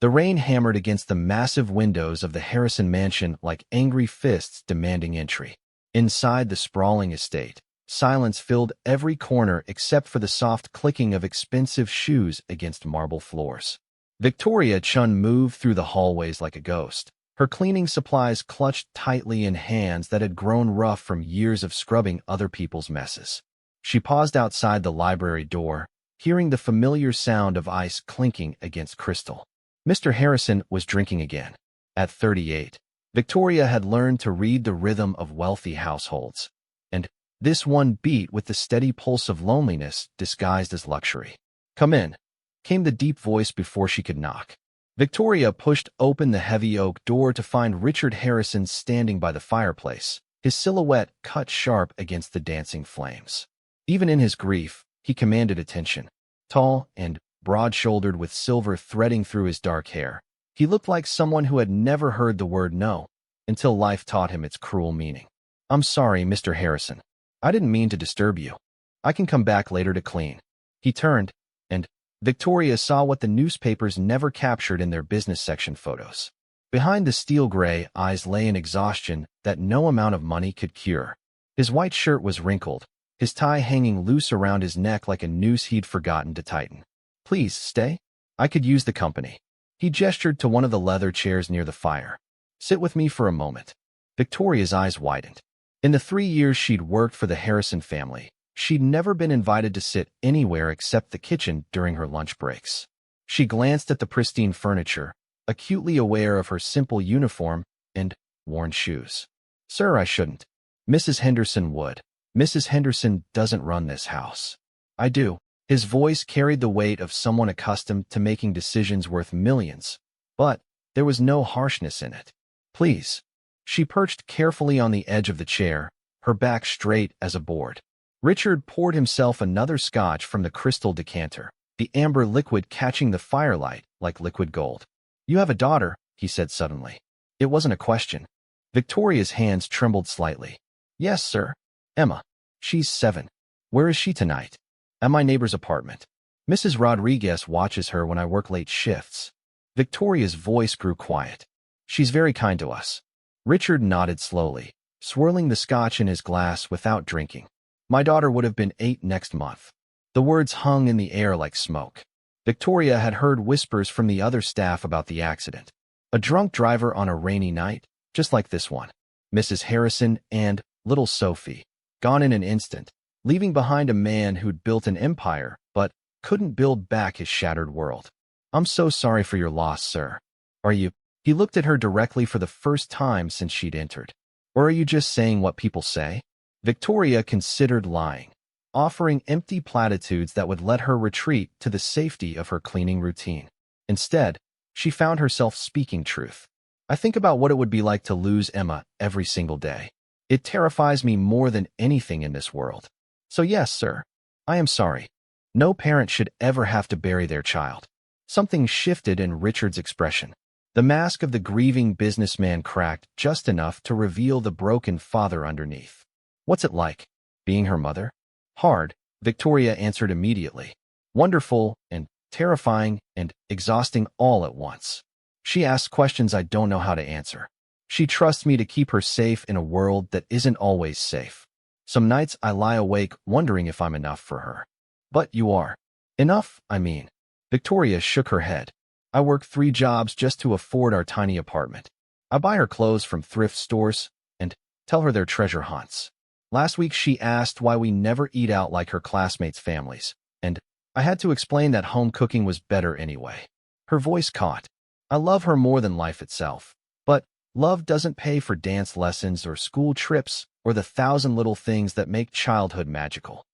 The rain hammered against the massive windows of the Harrison mansion like angry fists demanding entry. Inside the sprawling estate, silence filled every corner except for the soft clicking of expensive shoes against marble floors. Victoria Chun moved through the hallways like a ghost, her cleaning supplies clutched tightly in hands that had grown rough from years of scrubbing other people's messes. She paused outside the library door, hearing the familiar sound of ice clinking against crystal. Mr. Harrison was drinking again. At 38, Victoria had learned to read the rhythm of wealthy households, and this one beat with the steady pulse of loneliness disguised as luxury. "Come in," came the deep voice before she could knock. Victoria pushed open the heavy oak door to find Richard Harrison standing by the fireplace, his silhouette cut sharp against the dancing flames. Even in his grief, he commanded attention. Tall and broad-shouldered with silver threading through his dark hair, he looked like someone who had never heard the word no, until life taught him its cruel meaning. "I'm sorry, Mr. Harrison. I didn't mean to disturb you. I can come back later to clean." He turned, and Victoria saw what the newspapers never captured in their business section photos. Behind the steel gray eyes lay an exhaustion that no amount of money could cure. His white shirt was wrinkled, his tie hanging loose around his neck like a noose he'd forgotten to tighten. "Please, stay. I could use the company." He gestured to one of the leather chairs near the fire. "Sit with me for a moment." Victoria's eyes widened. In the 3 years she'd worked for the Harrison family, she'd never been invited to sit anywhere except the kitchen during her lunch breaks. She glanced at the pristine furniture, acutely aware of her simple uniform and worn shoes. "Sir, I shouldn't. Mrs. Henderson would. Mrs. Henderson doesn't run this house." "I do." His voice carried the weight of someone accustomed to making decisions worth millions, but there was no harshness in it. "Please." She perched carefully on the edge of the chair, her back straight as a board. Richard poured himself another scotch from the crystal decanter, the amber liquid catching the firelight like liquid gold. "You have a daughter," he said suddenly. It wasn't a question. Victoria's hands trembled slightly. "Yes, sir. Emma. She's 7. Where is she tonight?" "At my neighbor's apartment. Mrs. Rodriguez watches her when I work late shifts." Victoria's voice grew quiet. "She's very kind to us." Richard nodded slowly, swirling the scotch in his glass without drinking. "My daughter would have been 8 next month." The words hung in the air like smoke. Victoria had heard whispers from the other staff about the accident. A drunk driver on a rainy night, just like this one. Mrs. Harrison and little Sophie, gone in an instant, leaving behind a man who'd built an empire but couldn't build back his shattered world. "I'm so sorry for your loss, sir. Are you?" He looked at her directly for the first time since she'd entered. "Or are you just saying what people say?" Victoria considered lying, offering empty platitudes that would let her retreat to the safety of her cleaning routine. Instead, she found herself speaking truth. "I think about what it would be like to lose Emma every single day. It terrifies me more than anything in this world. So yes, sir, I am sorry. No parent should ever have to bury their child." Something shifted in Richard's expression. The mask of the grieving businessman cracked just enough to reveal the broken father underneath. "What's it like, being her mother?" "Hard," Victoria answered immediately. "Wonderful and terrifying and exhausting all at once. She asks questions I don't know how to answer. She trusts me to keep her safe in a world that isn't always safe. Some nights I lie awake wondering if I'm enough for her." "But you are." "Enough, I mean." Victoria shook her head. "I work 3 jobs just to afford our tiny apartment. I buy her clothes from thrift stores and tell her they're treasure hunts. Last week she asked why we never eat out like her classmates' families, and I had to explain that home cooking was better anyway." Her voice caught. "I love her more than life itself, but love doesn't pay for dance lessons or school trips or the 1,000 little things that make childhood magical."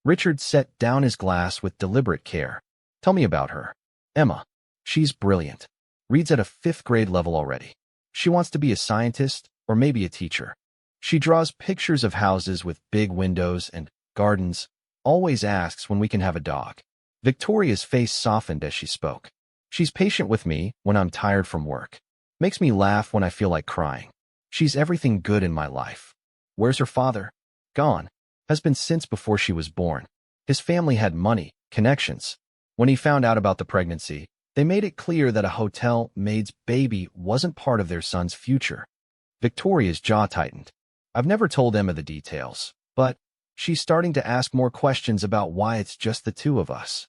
Richard set down his glass with deliberate care. "Tell me about her." "Emma. She's brilliant. Reads at a 5th grade level already. She wants to be a scientist or maybe a teacher. She draws pictures of houses with big windows and gardens, always asks when we can have a dog." Victoria's face softened as she spoke. "She's patient with me when I'm tired from work. Makes me laugh when I feel like crying. She's everything good in my life." "Where's her father?" "Gone. Has been since before she was born. His family had money, connections. When he found out about the pregnancy, They made it clear that a hotel maid's baby wasn't part of their son's future. Victoria's jaw tightened. I've never told Emma the details, but she's starting to ask more questions about why it's just the two of us.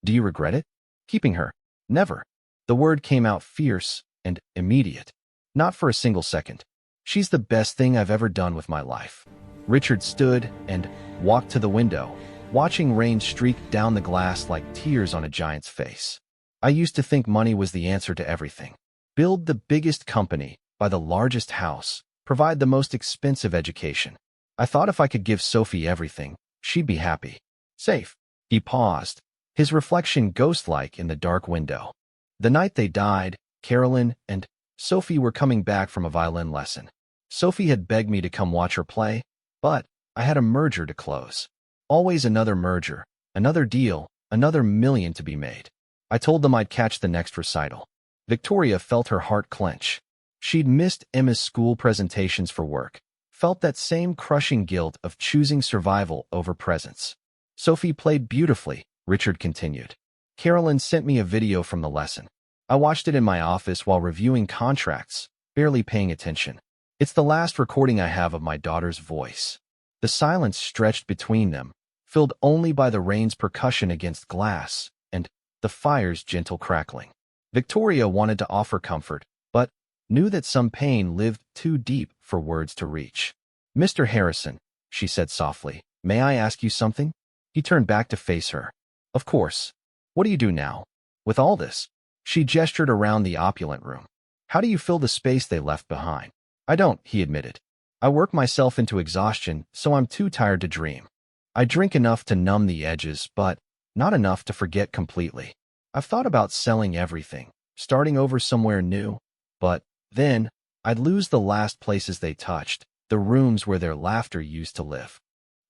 Do you regret it? Keeping her? Never. The word came out fierce and immediate. Not for a single second. She's the best thing I've ever done with my life. Richard stood and walked to the window, watching rain streak down the glass like tears on a giant's face. I used to think money was the answer to everything. Build the biggest company, buy the largest house, provide the most expensive education. I thought if I could give Sophie everything, she'd be happy. Safe. He paused, his reflection ghost-like in the dark window. The night they died, Carolyn and Sophie were coming back from a violin lesson. Sophie had begged me to come watch her play, but I had a merger to close. Always another merger, another deal, another million to be made. I told them I'd catch the next recital. Victoria felt her heart clench. She'd missed Emma's school presentations for work, felt that same crushing guilt of choosing survival over presence. Sophie played beautifully, Richard continued. Carolyn sent me a video from the lesson. I watched it in my office while reviewing contracts, barely paying attention. It's the last recording I have of my daughter's voice. The silence stretched between them, filled only by the rain's percussion against glass and the fire's gentle crackling. Victoria wanted to offer comfort, but knew that some pain lived too deep for words to reach. "Mr. Harrison," she said softly, "may I ask you something?" He turned back to face her. "Of course. What do you do now? With all this?" She gestured around the opulent room. "How do you fill the space they left behind?" "I don't," he admitted. "I work myself into exhaustion, so I'm too tired to dream. I drink enough to numb the edges, but not enough to forget completely. I've thought about selling everything, starting over somewhere new, but then I'd lose the last places they touched, the rooms where their laughter used to live."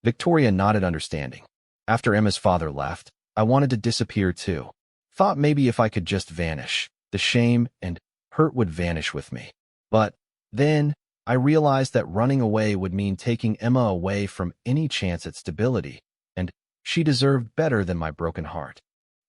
Victoria nodded understanding. "After Emma's father left, I wanted to disappear too. Thought maybe if I could just vanish, the shame and hurt would vanish with me. But then I realized that running away would mean taking Emma away from any chance at stability, and she deserved better than my broken heart."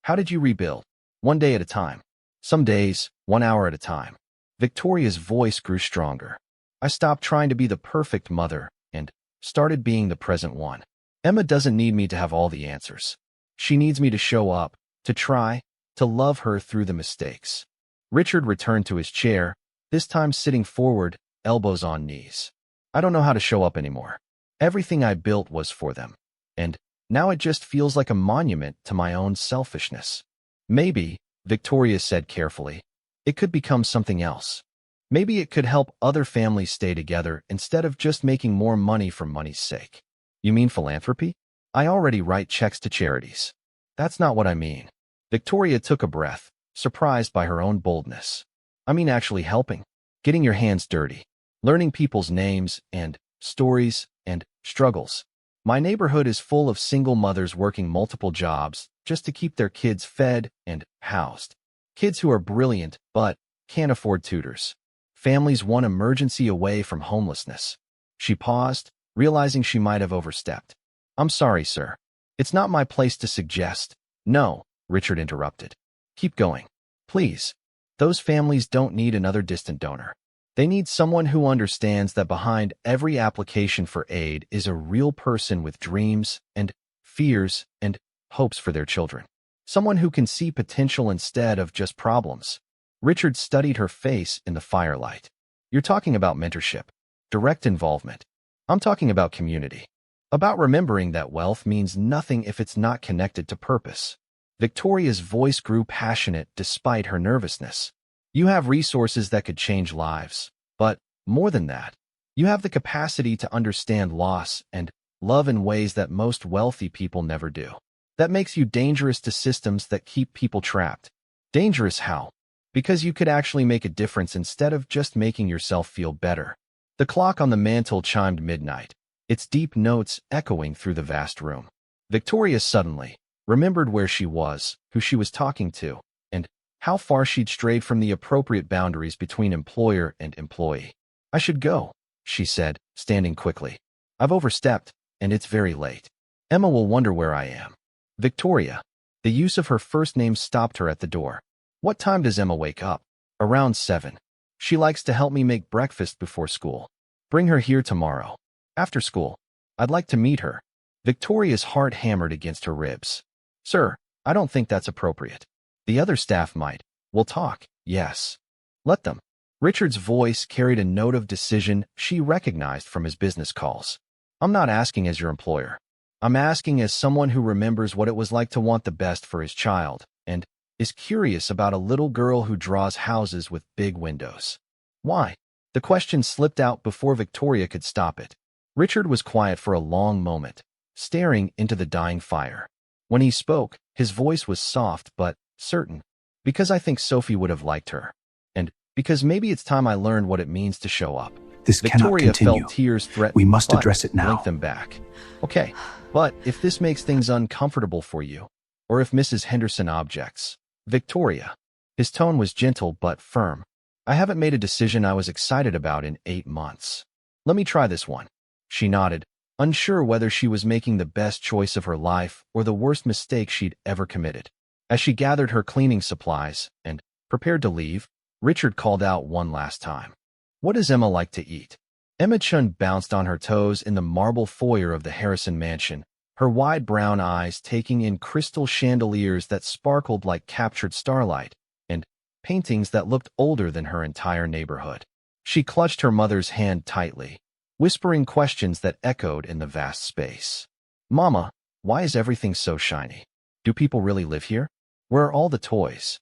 "How did you rebuild?" "One day at a time. Some days, 1 hour at a time." Victoria's voice grew stronger. "I stopped trying to be the perfect mother and started being the present one. Emma doesn't need me to have all the answers. She needs me to show up, to try, to love her through the mistakes." Richard returned to his chair, this time sitting forward, elbows on knees. "I don't know how to show up anymore. Everything I built was for them, and now it just feels like a monument to my own selfishness." "Maybe," Victoria said carefully, "it could become something else. Maybe it could help other families stay together instead of just making more money for money's sake." "You mean philanthropy?" "I already write checks to charities." "That's not what I mean." Victoria took a breath, surprised by her own boldness. "I mean actually helping. Getting your hands dirty. Learning people's names and stories and struggles. My neighborhood is full of single mothers working multiple jobs just to keep their kids fed and housed. Kids who are brilliant but can't afford tutors. Families one emergency away from homelessness." She paused, realizing she might have overstepped. "I'm sorry, sir. It's not my place to suggest." "No," Richard interrupted. "Keep going. Please. Those families don't need another distant donor. They need someone who understands that behind every application for aid is a real person with dreams and fears and hopes for their children. Someone who can see potential instead of just problems." Richard studied her face in the firelight. "You're talking about mentorship, direct involvement. I'm talking about community. About remembering that wealth means nothing if it's not connected to purpose." Victoria's voice grew passionate despite her nervousness. "You have resources that could change lives, but more than that, you have the capacity to understand loss and love in ways that most wealthy people never do. That makes you dangerous to systems that keep people trapped." "Dangerous how?" "Because you could actually make a difference instead of just making yourself feel better." The clock on the mantel chimed midnight, its deep notes echoing through the vast room. Victoria suddenly remembered where she was, who she was talking to, and how far she'd strayed from the appropriate boundaries between employer and employee. "I should go," she said, standing quickly. "I've overstepped, and it's very late. Emma will wonder where I am." "Victoria." The use of her first name stopped her at the door. What time does Emma wake up? Around 7. She likes to help me make breakfast before school. Bring her here tomorrow. After school. I'd like to meet her. Victoria's heart hammered against her ribs. Sir, I don't think that's appropriate. The other staff might. We'll talk, yes. Let them. Richard's voice carried a note of decision she recognized from his business calls. I'm not asking as your employer. I'm asking as someone who remembers what it was like to want the best for his child, and is curious about a little girl who draws houses with big windows. Why? The question slipped out before Victoria could stop it. Richard was quiet for a long moment, staring into the dying fire. When he spoke, his voice was soft but certain. Because I think Sophie would have liked her. And because maybe it's time I learned what it means to show up. This cannot Victoria continue. felt tears threaten. We must address it now. Blink them back. Okay, but if this makes things uncomfortable for you, or if Mrs. Henderson objects. Victoria. His tone was gentle but firm. I haven't made a decision I was excited about in 8 months. Let me try this one. She nodded, unsure whether she was making the best choice of her life or the worst mistake she'd ever committed. As she gathered her cleaning supplies and prepared to leave, Richard called out one last time. What does Emma like to eat? Emma Chun bounced on her toes in the marble foyer of the Harrison mansion, her wide brown eyes taking in crystal chandeliers that sparkled like captured starlight, and paintings that looked older than her entire neighborhood. She clutched her mother's hand tightly, whispering questions that echoed in the vast space. Mama, why is everything so shiny? Do people really live here? Where are all the toys?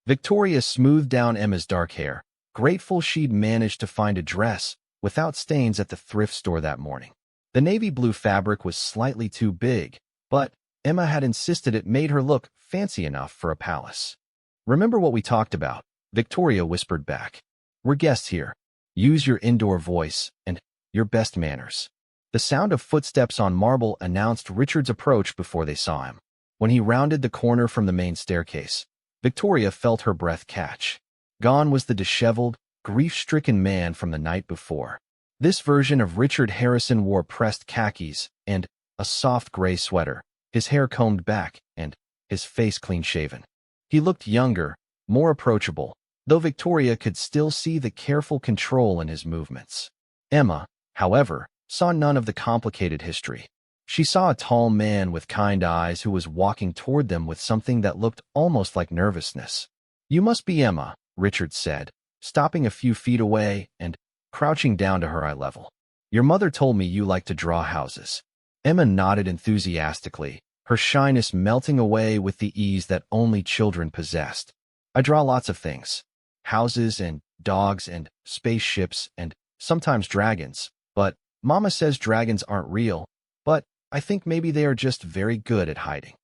Victoria smoothed down Emma's dark hair, grateful she'd managed to find a dress without stains at the thrift store that morning. The navy blue fabric was slightly too big, but Emma had insisted it made her look fancy enough for a palace. Remember what we talked about? Victoria whispered back. We're guests here. Use your indoor voice and your best manners. The sound of footsteps on marble announced Richard's approach before they saw him. When he rounded the corner from the main staircase, Victoria felt her breath catch. Gone was the disheveled, grief-stricken man from the night before. This version of Richard Harrison wore pressed khakis and a soft gray sweater, his hair combed back and his face clean-shaven. He looked younger, more approachable, though Victoria could still see the careful control in his movements. Emma, however, saw none of the complicated history. She saw a tall man with kind eyes who was walking toward them with something that looked almost like nervousness. You must be Emma, Richard said, stopping a few feet away and crouching down to her eye level. Your mother told me you like to draw houses. Emma nodded enthusiastically, her shyness melting away with the ease that only children possessed. I draw lots of things. Houses and dogs and spaceships and sometimes dragons, but Mama says dragons aren't real, but I think maybe they are just very good at hiding.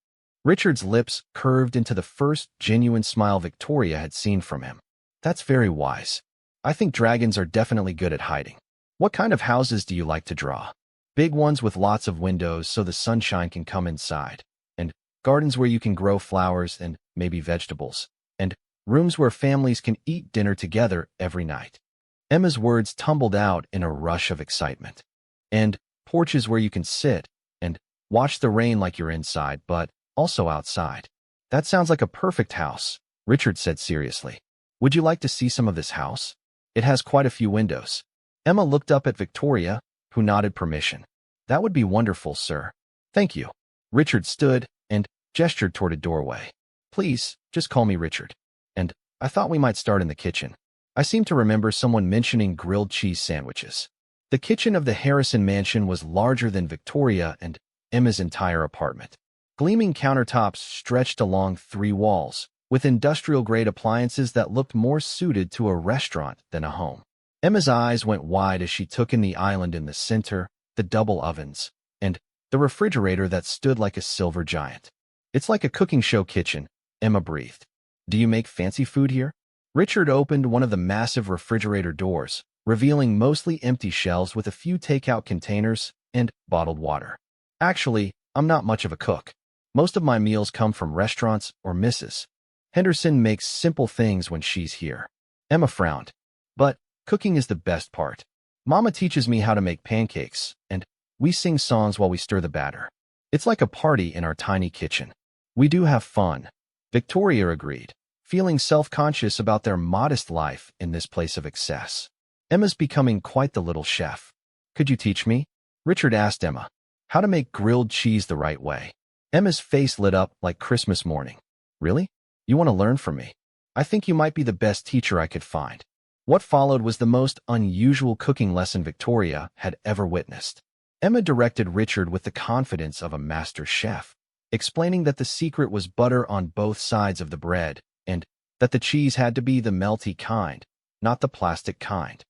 Richard's lips curved into the first genuine smile Victoria had seen from him. That's very wise. I think dragons are definitely good at hiding. What kind of houses do you like to draw? Big ones with lots of windows so the sunshine can come inside, and gardens where you can grow flowers and maybe vegetables, and rooms where families can eat dinner together every night. Emma's words tumbled out in a rush of excitement. And porches where you can sit and watch the rain like you're inside, but also outside. That sounds like a perfect house, Richard said seriously. Would you like to see some of this house? It has quite a few windows. Emma looked up at Victoria, who nodded permission. That would be wonderful, sir. Thank you. Richard stood and gestured toward a doorway. Please, just call me Richard. And I thought we might start in the kitchen. I seem to remember someone mentioning grilled cheese sandwiches. The kitchen of the Harrison mansion was larger than Victoria and Emma's entire apartment. Gleaming countertops stretched along 3 walls, with industrial-grade appliances that looked more suited to a restaurant than a home. Emma's eyes went wide as she took in the island in the center, the double ovens, and the refrigerator that stood like a silver giant. It's like a cooking show kitchen, Emma breathed. Do you make fancy food here? Richard opened one of the massive refrigerator doors, revealing mostly empty shelves with a few takeout containers and bottled water. Actually, I'm not much of a cook. Most of my meals come from restaurants or Mrs. Henderson makes simple things when she's here. Emma frowned. But cooking is the best part. Mama teaches me how to make pancakes, and we sing songs while we stir the batter. It's like a party in our tiny kitchen. We do have fun. Victoria agreed. feeling self-conscious about their modest life in this place of excess. Emma's becoming quite the little chef. Could you teach me? Richard asked Emma. How to make grilled cheese the right way. Emma's face lit up like Christmas morning. Really? You want to learn from me? I think you might be the best teacher I could find. What followed was the most unusual cooking lesson Victoria had ever witnessed. Emma directed Richard with the confidence of a master chef, explaining that the secret was butter on both sides of the bread, and that the cheese had to be the melty kind, not the plastic kind.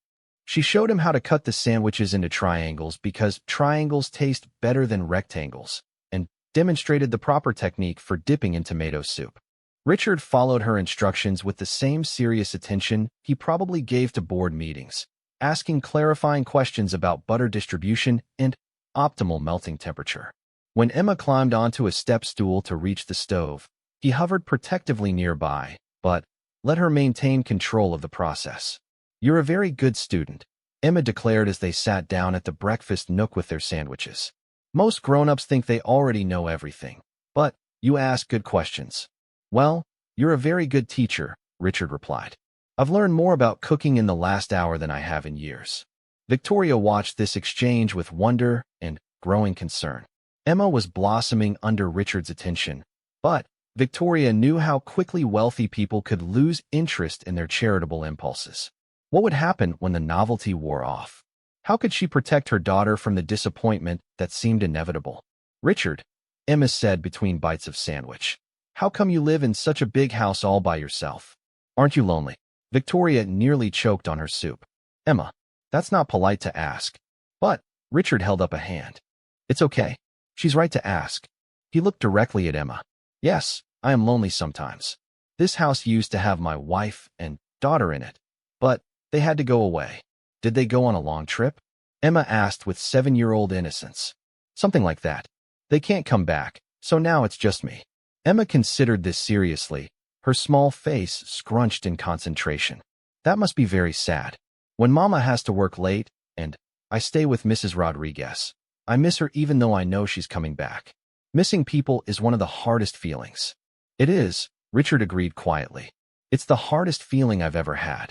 She showed him how to cut the sandwiches into triangles because triangles taste better than rectangles, and demonstrated the proper technique for dipping in tomato soup. Richard followed her instructions with the same serious attention he probably gave to board meetings, asking clarifying questions about butter distribution and optimal melting temperature. When Emma climbed onto a step stool to reach the stove, he hovered protectively nearby, but let her maintain control of the process. You're a very good student, Emma declared as they sat down at the breakfast nook with their sandwiches. Most grown-ups think they already know everything, but you ask good questions. Well, you're a very good teacher, Richard replied. I've learned more about cooking in the last hour than I have in years. Victoria watched this exchange with wonder and growing concern. Emma was blossoming under Richard's attention, but Victoria knew how quickly wealthy people could lose interest in their charitable impulses. What would happen when the novelty wore off? How could she protect her daughter from the disappointment that seemed inevitable? Richard, Emma said between bites of sandwich. How come you live in such a big house all by yourself? Aren't you lonely? Victoria nearly choked on her soup. Emma, that's not polite to ask. But Richard held up a hand. It's okay. She's right to ask. He looked directly at Emma. Yes, I am lonely sometimes. This house used to have my wife and daughter in it, but they had to go away. Did they go on a long trip? Emma asked with 7-year-old innocence. Something like that. They can't come back, so now it's just me. Emma considered this seriously, her small face scrunched in concentration. That must be very sad. When Mama has to work late, and I stay with Mrs. Rodriguez, I miss her even though I know she's coming back. Missing people is one of the hardest feelings. It is, Richard agreed quietly. It's the hardest feeling I've ever had.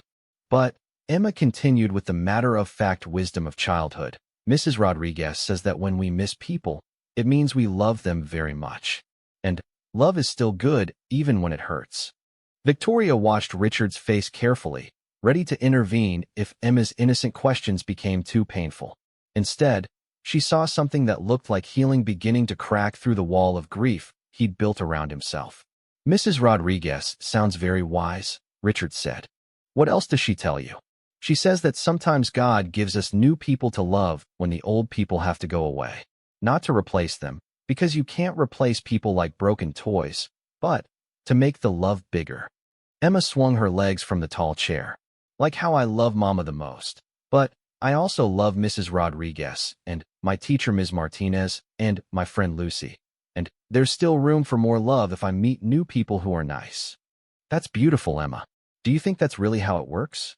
But Emma continued with the matter-of-fact wisdom of childhood. Mrs. Rodriguez says that when we miss people, it means we love them very much. And love is still good, even when it hurts. Victoria watched Richard's face carefully, ready to intervene if Emma's innocent questions became too painful. Instead, she saw something that looked like healing beginning to crack through the wall of grief he'd built around himself. Mrs. Rodriguez sounds very wise, Richard said. What else does she tell you? She says that sometimes God gives us new people to love when the old people have to go away. Not to replace them, because you can't replace people like broken toys, but to make the love bigger. Emma swung her legs from the tall chair. Like how I love Mama the most. But I also love Mrs. Rodriguez, and my teacher Ms. Martinez, and my friend Lucy. And there's still room for more love if I meet new people who are nice. That's beautiful, Emma. Do you think that's really how it works?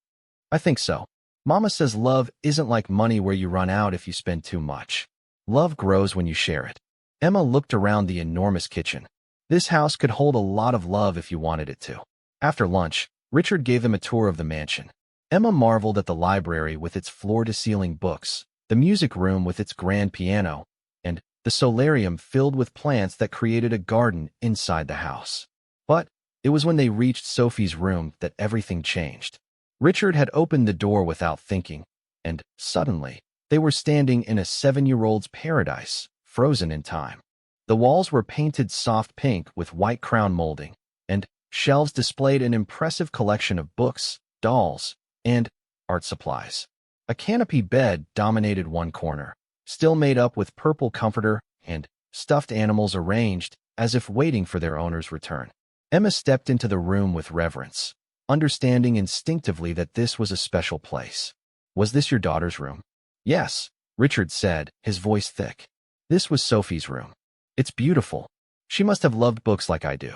I think so. Mama says love isn't like money where you run out if you spend too much. Love grows when you share it. Emma looked around the enormous kitchen. This house could hold a lot of love if you wanted it to. After lunch, Richard gave them a tour of the mansion. Emma marveled at the library with its floor-to-ceiling books, the music room with its grand piano, and the solarium filled with plants that created a garden inside the house. But it was when they reached Sophie's room that everything changed. Richard had opened the door without thinking, and suddenly, they were standing in a 7-year-old's paradise, frozen in time. The walls were painted soft pink with white crown molding, and shelves displayed an impressive collection of books, dolls, and art supplies. A canopy bed dominated one corner, still made up with purple comforter and stuffed animals arranged as if waiting for their owner's return. Emma stepped into the room with reverence, understanding instinctively that this was a special place. Was this your daughter's room? Yes, Richard said, his voice thick. This was Sophie's room. It's beautiful. She must have loved books like I do.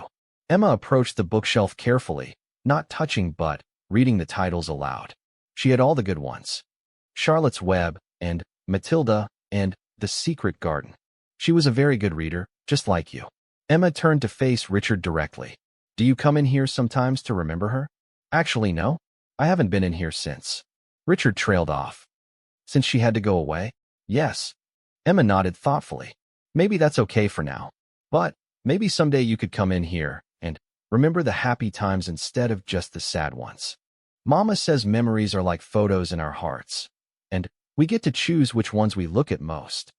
Emma approached the bookshelf carefully, not touching but reading the titles aloud. She had all the good ones. Charlotte's Web, and Matilda, and The Secret Garden. She was a very good reader, just like you. Emma turned to face Richard directly. Do you come in here sometimes to remember her? Actually, no. I haven't been in here since. Richard trailed off. Since she had to go away? Yes. Emma nodded thoughtfully. Maybe that's okay for now. But maybe someday you could come in here and remember the happy times instead of just the sad ones. Mama says memories are like photos in our hearts, and we get to choose which ones we look at most.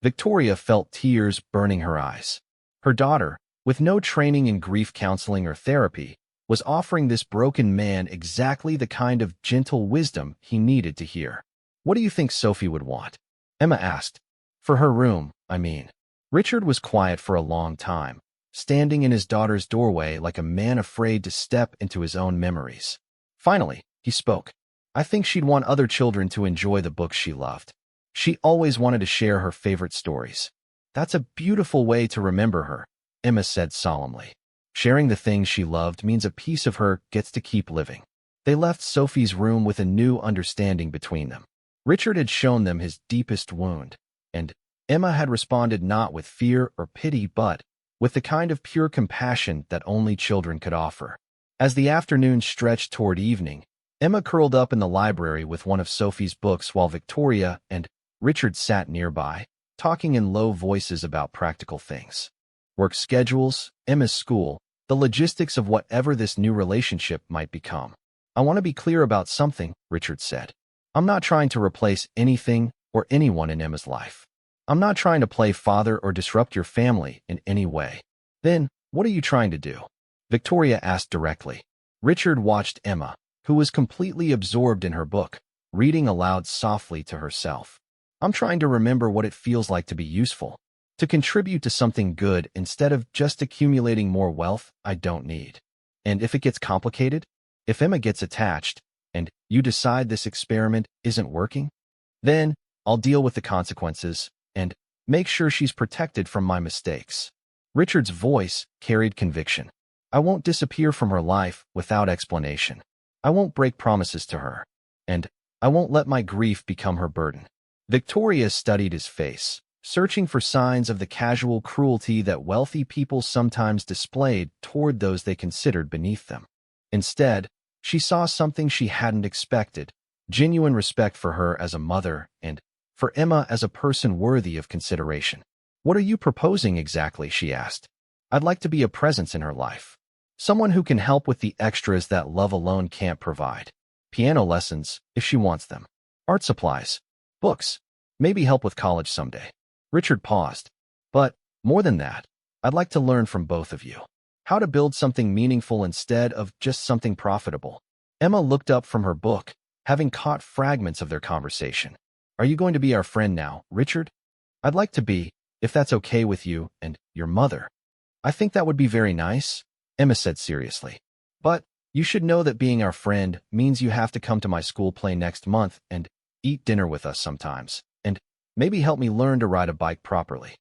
Victoria felt tears burning her eyes. Her daughter, with no training in grief counseling or therapy, was offering this broken man exactly the kind of gentle wisdom he needed to hear. What do you think Sophie would want? Emma asked. For her room, I mean. Richard was quiet for a long time, standing in his daughter's doorway like a man afraid to step into his own memories. Finally, he spoke. I think she'd want other children to enjoy the books she loved. She always wanted to share her favorite stories. That's a beautiful way to remember her, Emma said solemnly. Sharing the things she loved means a piece of her gets to keep living. They left Sophie's room with a new understanding between them. Richard had shown them his deepest wound, and Emma had responded not with fear or pity but with the kind of pure compassion that only children could offer. As the afternoon stretched toward evening, Emma curled up in the library with one of Sophie's books while Victoria and Richard sat nearby, talking in low voices about practical things. Work schedules, Emma's school, the logistics of whatever this new relationship might become. I want to be clear about something, Richard said. I'm not trying to replace anything or anyone in Emma's life. I'm not trying to play father or disrupt your family in any way. Then, what are you trying to do? Victoria asked directly. Richard watched Emma, who was completely absorbed in her book, reading aloud softly to herself. I'm trying to remember what it feels like to be useful, to contribute to something good instead of just accumulating more wealth I don't need. And if it gets complicated, if Emma gets attached, and you decide this experiment isn't working, then I'll deal with the consequences and make sure she's protected from my mistakes. Richard's voice carried conviction. I won't disappear from her life without explanation. I won't break promises to her. And I won't let my grief become her burden. Victoria studied his face, searching for signs of the casual cruelty that wealthy people sometimes displayed toward those they considered beneath them. Instead, she saw something she hadn't expected, genuine respect for her as a mother and for Emma as a person worthy of consideration. What are you proposing exactly? She asked. I'd like to be a presence in her life. Someone who can help with the extras that love alone can't provide. Piano lessons, if she wants them. Art supplies. Books. Maybe help with college someday. Richard paused. But, more than that, I'd like to learn from both of you. How to build something meaningful instead of just something profitable. Emma looked up from her book, having caught fragments of their conversation. Are you going to be our friend now, Richard? I'd like to be, if that's okay with you and your mother. I think that would be very nice, Emma said seriously. But you should know that being our friend means you have to come to my school play next month and eat dinner with us sometimes, and maybe help me learn to ride a bike properly.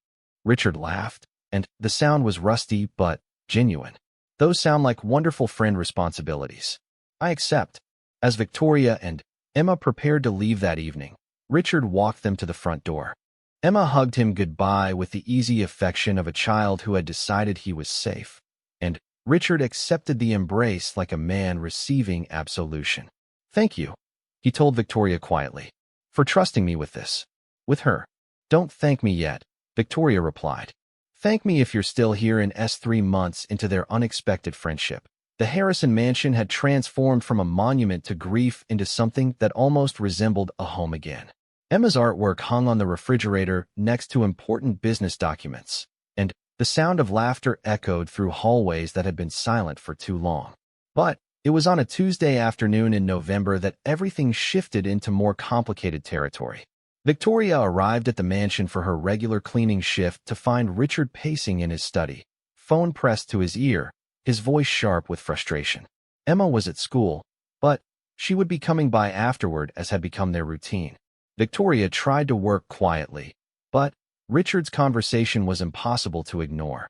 Richard laughed, and the sound was rusty but genuine. Those sound like wonderful friend responsibilities. I accept. As Victoria and Emma prepared to leave that evening, Richard walked them to the front door. Emma hugged him goodbye with the easy affection of a child who had decided he was safe, and Richard accepted the embrace like a man receiving absolution. Thank you, he told Victoria quietly, for trusting me with this. With her. Don't thank me yet, Victoria replied. Thank me if you're still here in 3 months into their unexpected friendship. The Harrison mansion had transformed from a monument to grief into something that almost resembled a home again. Emma's artwork hung on the refrigerator next to important business documents, and the sound of laughter echoed through hallways that had been silent for too long. But it was on a Tuesday afternoon in November that everything shifted into more complicated territory. Victoria arrived at the mansion for her regular cleaning shift to find Richard pacing in his study, phone pressed to his ear, his voice sharp with frustration. Emma was at school, but she would be coming by afterward as had become their routine. Victoria tried to work quietly, but Richard's conversation was impossible to ignore.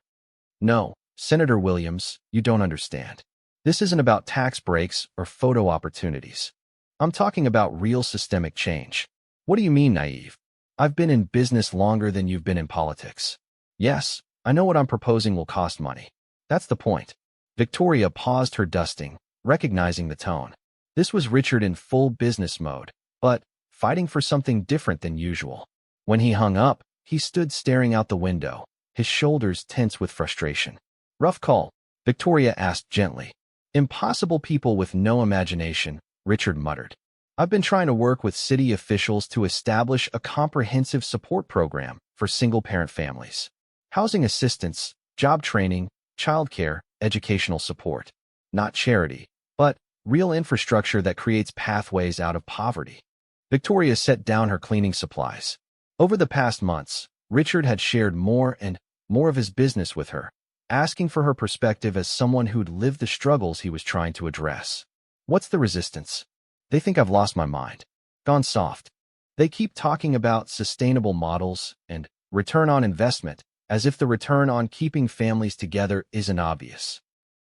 No, Senator Williams, you don't understand. This isn't about tax breaks or photo opportunities. I'm talking about real systemic change. What do you mean, naive? I've been in business longer than you've been in politics. Yes, I know what I'm proposing will cost money. That's the point. Victoria paused her dusting, recognizing the tone. This was Richard in full business mode, but fighting for something different than usual. When he hung up, he stood staring out the window, his shoulders tense with frustration. "Rough call," Victoria asked gently. "Impossible people with no imagination," Richard muttered. "I've been trying to work with city officials to establish a comprehensive support program for single-parent families. Housing assistance, job training, childcare, educational support. Not charity, but real infrastructure that creates pathways out of poverty." Victoria set down her cleaning supplies. Over the past months, Richard had shared more and more of his business with her, asking for her perspective as someone who'd lived the struggles he was trying to address. "What's the resistance? They think I've lost my mind. Gone soft. They keep talking about sustainable models and return on investment, as if the return on keeping families together isn't obvious."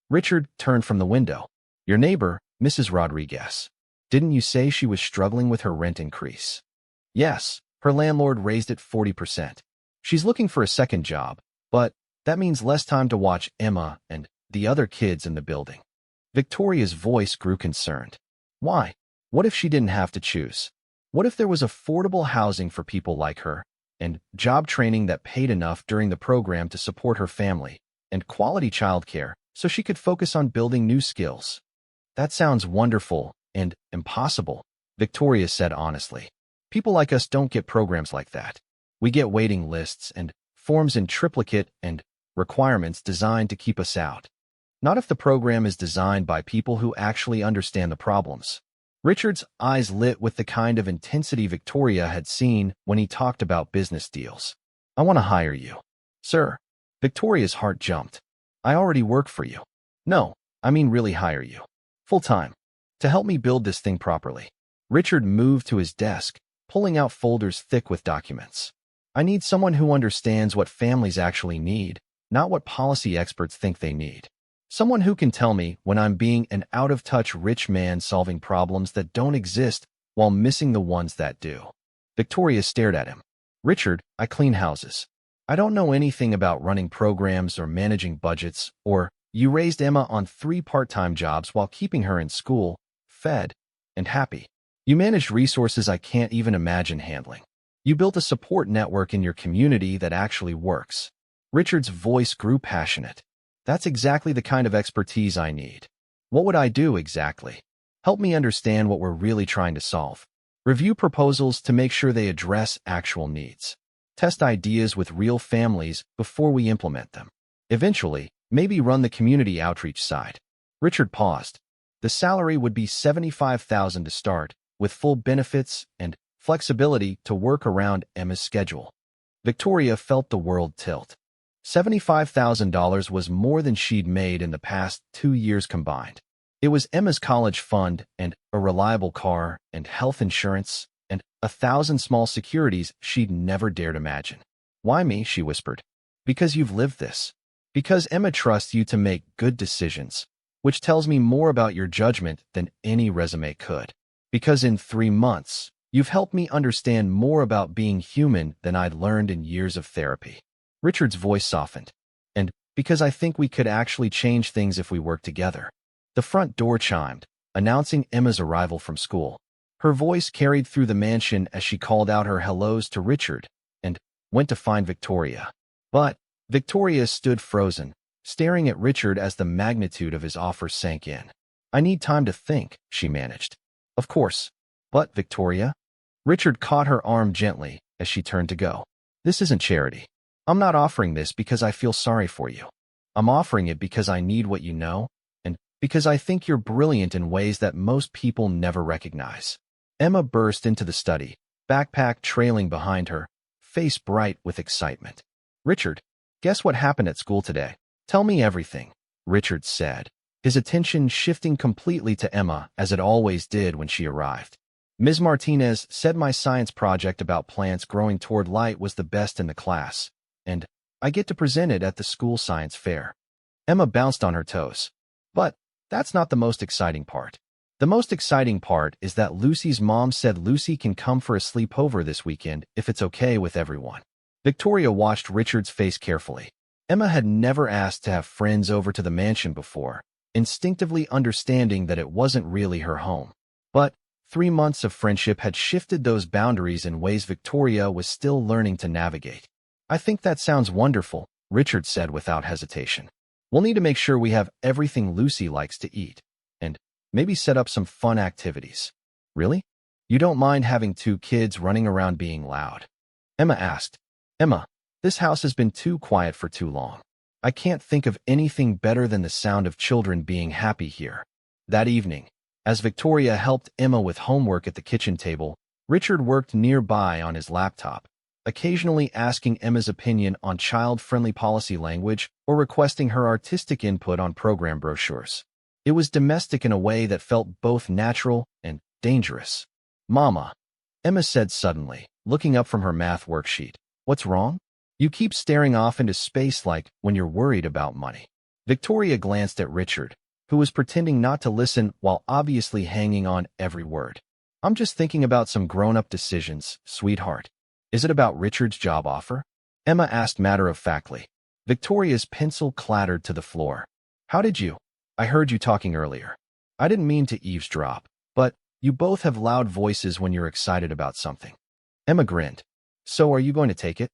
Richard turned from the window. "Your neighbor, Mrs. Rodriguez. Didn't you say she was struggling with her rent increase?" "Yes, her landlord raised it 40%. She's looking for a second job, but that means less time to watch Emma and the other kids in the building." Victoria's voice grew concerned. "Why? What if she didn't have to choose? What if there was affordable housing for people like her, and job training that paid enough during the program to support her family, and quality childcare so she could focus on building new skills?" "That sounds wonderful and impossible," Victoria said honestly. "People like us don't get programs like that. We get waiting lists and forms in triplicate and requirements designed to keep us out. Not if the program is designed by people who actually understand the problems." Richard's eyes lit with the kind of intensity Victoria had seen when he talked about business deals. "I want to hire you." "Sir." Victoria's heart jumped. "I already work for you." "No, I mean really hire you. Full-time. To help me build this thing properly." Richard moved to his desk, pulling out folders thick with documents. "I need someone who understands what families actually need, not what policy experts think they need. Someone who can tell me when I'm being an out-of-touch rich man solving problems that don't exist while missing the ones that do." Victoria stared at him. "Richard, I clean houses. I don't know anything about running programs or managing budgets, or you raised Emma on 3 part-time jobs while keeping her in school, fed, and happy. You managed resources I can't even imagine handling. You built a support network in your community that actually works." Richard's voice grew passionate. "That's exactly the kind of expertise I need." "What would I do exactly?" "Help me understand what we're really trying to solve. Review proposals to make sure they address actual needs. Test ideas with real families before we implement them. Eventually, maybe run the community outreach side." Richard paused. "The salary would be $75,000 to start, with full benefits and flexibility to work around Emma's schedule." Victoria felt the world tilt. $75,000 was more than she'd made in the past 2 years combined. It was Emma's college fund and a reliable car and health insurance and 1,000 small securities she'd never dared imagine. "Why me?" she whispered. "Because you've lived this. Because Emma trusts you to make good decisions, which tells me more about your judgment than any resume could. Because in 3 months, you've helped me understand more about being human than I'd learned in years of therapy." Richard's voice softened. "And because I think we could actually change things if we work together." The front door chimed, announcing Emma's arrival from school. Her voice carried through the mansion as she called out her hellos to Richard and went to find Victoria. But Victoria stood frozen, staring at Richard as the magnitude of his offer sank in. "I need time to think," she managed. "Of course. But, Victoria?" Richard caught her arm gently as she turned to go. "This isn't charity. I'm not offering this because I feel sorry for you. I'm offering it because I need what you know, and because I think you're brilliant in ways that most people never recognize." Emma burst into the study, backpack trailing behind her, face bright with excitement. "Richard, guess what happened at school today?" "Tell me everything," Richard said, his attention shifting completely to Emma as it always did when she arrived. "Ms. Martinez said my science project about plants growing toward light was the best in the class, and I get to present it at the school science fair." Emma bounced on her toes. "But that's not the most exciting part. The most exciting part is that Lucy's mom said Lucy can come for a sleepover this weekend if it's okay with everyone." Victoria watched Richard's face carefully. Emma had never asked to have friends over to the mansion before, instinctively understanding that it wasn't really her home. But 3 months of friendship had shifted those boundaries in ways Victoria was still learning to navigate. "I think that sounds wonderful," Richard said without hesitation. "We'll need to make sure we have everything Lucy likes to eat, and maybe set up some fun activities." "Really? You don't mind having 2 kids running around being loud?" Emma asked. "Emma, this house has been too quiet for too long. I can't think of anything better than the sound of children being happy here." That evening, as Victoria helped Emma with homework at the kitchen table, Richard worked nearby on his laptop, occasionally asking Emma's opinion on child-friendly policy language or requesting her artistic input on program brochures. It was domestic in a way that felt both natural and dangerous. "Mama," Emma said suddenly, looking up from her math worksheet. "What's wrong? You keep staring off into space like when you're worried about money." Victoria glanced at Richard, who was pretending not to listen while obviously hanging on every word. "I'm just thinking about some grown-up decisions, sweetheart." "Is it about Richard's job offer?" Emma asked matter-of-factly. Victoria's pencil clattered to the floor. "How did you? I heard you talking earlier. I didn't mean to eavesdrop, but you both have loud voices when you're excited about something." Emma grinned. "So are you going to take it?"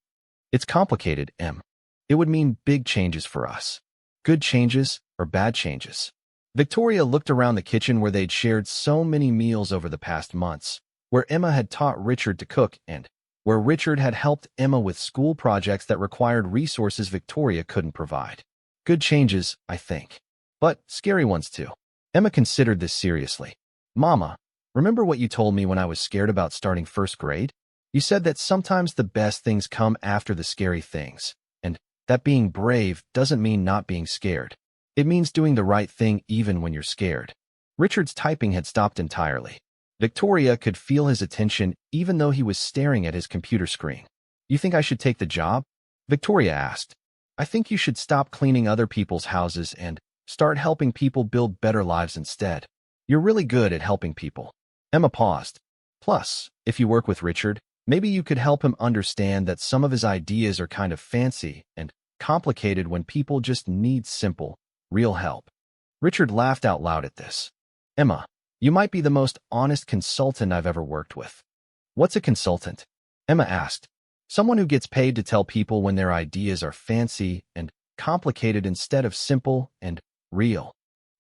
"It's complicated, Em. It would mean big changes for us. Good changes or bad changes." Victoria looked around the kitchen where they'd shared so many meals over the past months, where Emma had taught Richard to cook and where Richard had helped Emma with school projects that required resources Victoria couldn't provide. "Good changes, I think. But scary ones too." Emma considered this seriously. "Mama, remember what you told me when I was scared about starting first grade? You said that sometimes the best things come after the scary things, and that being brave doesn't mean not being scared. It means doing the right thing even when you're scared." Richard's typing had stopped entirely. Victoria could feel his attention even though he was staring at his computer screen. "You think I should take the job?" Victoria asked. "I think you should stop cleaning other people's houses and start helping people build better lives instead. You're really good at helping people." Emma paused. "Plus, if you work with Richard, maybe you could help him understand that some of his ideas are kind of fancy and complicated when people just need simple, real help." Richard laughed out loud at this. "Emma, you might be the most honest consultant I've ever worked with." "What's a consultant?" Emma asked. "Someone who gets paid to tell people when their ideas are fancy and complicated instead of simple and real."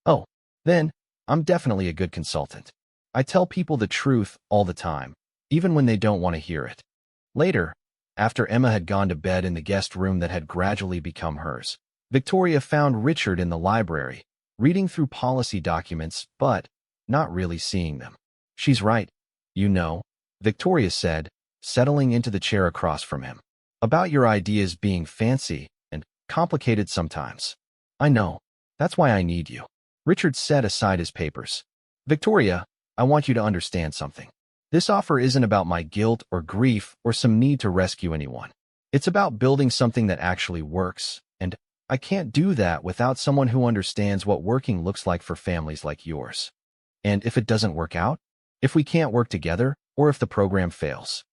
"Oh, then, I'm definitely a good consultant. I tell people the truth all the time, even when they don't want to hear it." Later, after Emma had gone to bed in the guest room that had gradually become hers, Victoria found Richard in the library, reading through policy documents, but not really seeing them. "She's right, you know," Victoria said, settling into the chair across from him. "About your ideas being fancy and complicated sometimes. I know. That's why I need you." Richard set aside his papers. "Victoria, I want you to understand something. This offer isn't about my guilt or grief or some need to rescue anyone. It's about building something that actually works, and I can't do that without someone who understands what working looks like for families like yours. And if it doesn't work out, if we can't work together, or if the program fails,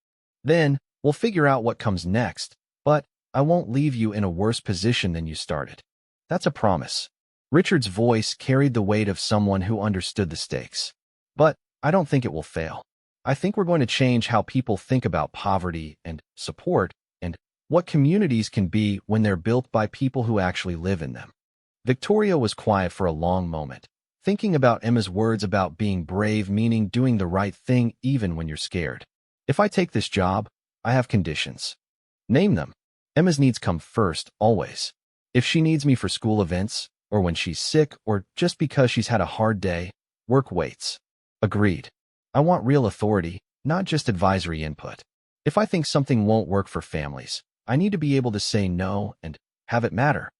then we'll figure out what comes next, but I won't leave you in a worse position than you started. That's a promise." Richard's voice carried the weight of someone who understood the stakes. "But I don't think it will fail. I think we're going to change how people think about poverty and support and what communities can be when they're built by people who actually live in them." Victoria was quiet for a long moment, thinking about Emma's words about being brave meaning doing the right thing even when you're scared. "If I take this job, I have conditions." "Name them." "Emma's needs come first, always. If she needs me for school events, or when she's sick, or just because she's had a hard day, work waits." "Agreed. I want real authority, not just advisory input. If I think something won't work for families, I need to be able to say no and have it matter."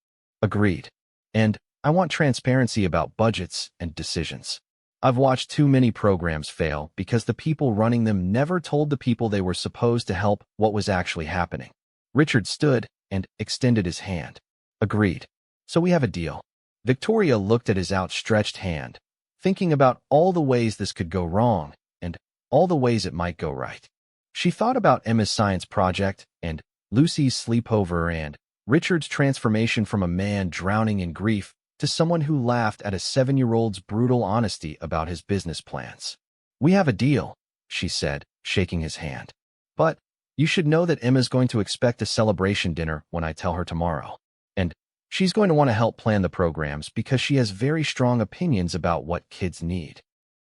"Agreed. And I want transparency about budgets and decisions. I've watched too many programs fail because the people running them never told the people they were supposed to help what was actually happening." Richard stood and extended his hand. "Agreed. So we have a deal." Victoria looked at his outstretched hand, thinking about all the ways this could go wrong and all the ways it might go right. She thought about Emma's science project and Lucy's sleepover and Richard's transformation from a man drowning in grief to someone who laughed at a 7-year-old's brutal honesty about his business plans. "We have a deal," she said, shaking his hand. "But you should know that Emma's going to expect a celebration dinner when I tell her tomorrow. And she's going to want to help plan the programs because she has very strong opinions about what kids need."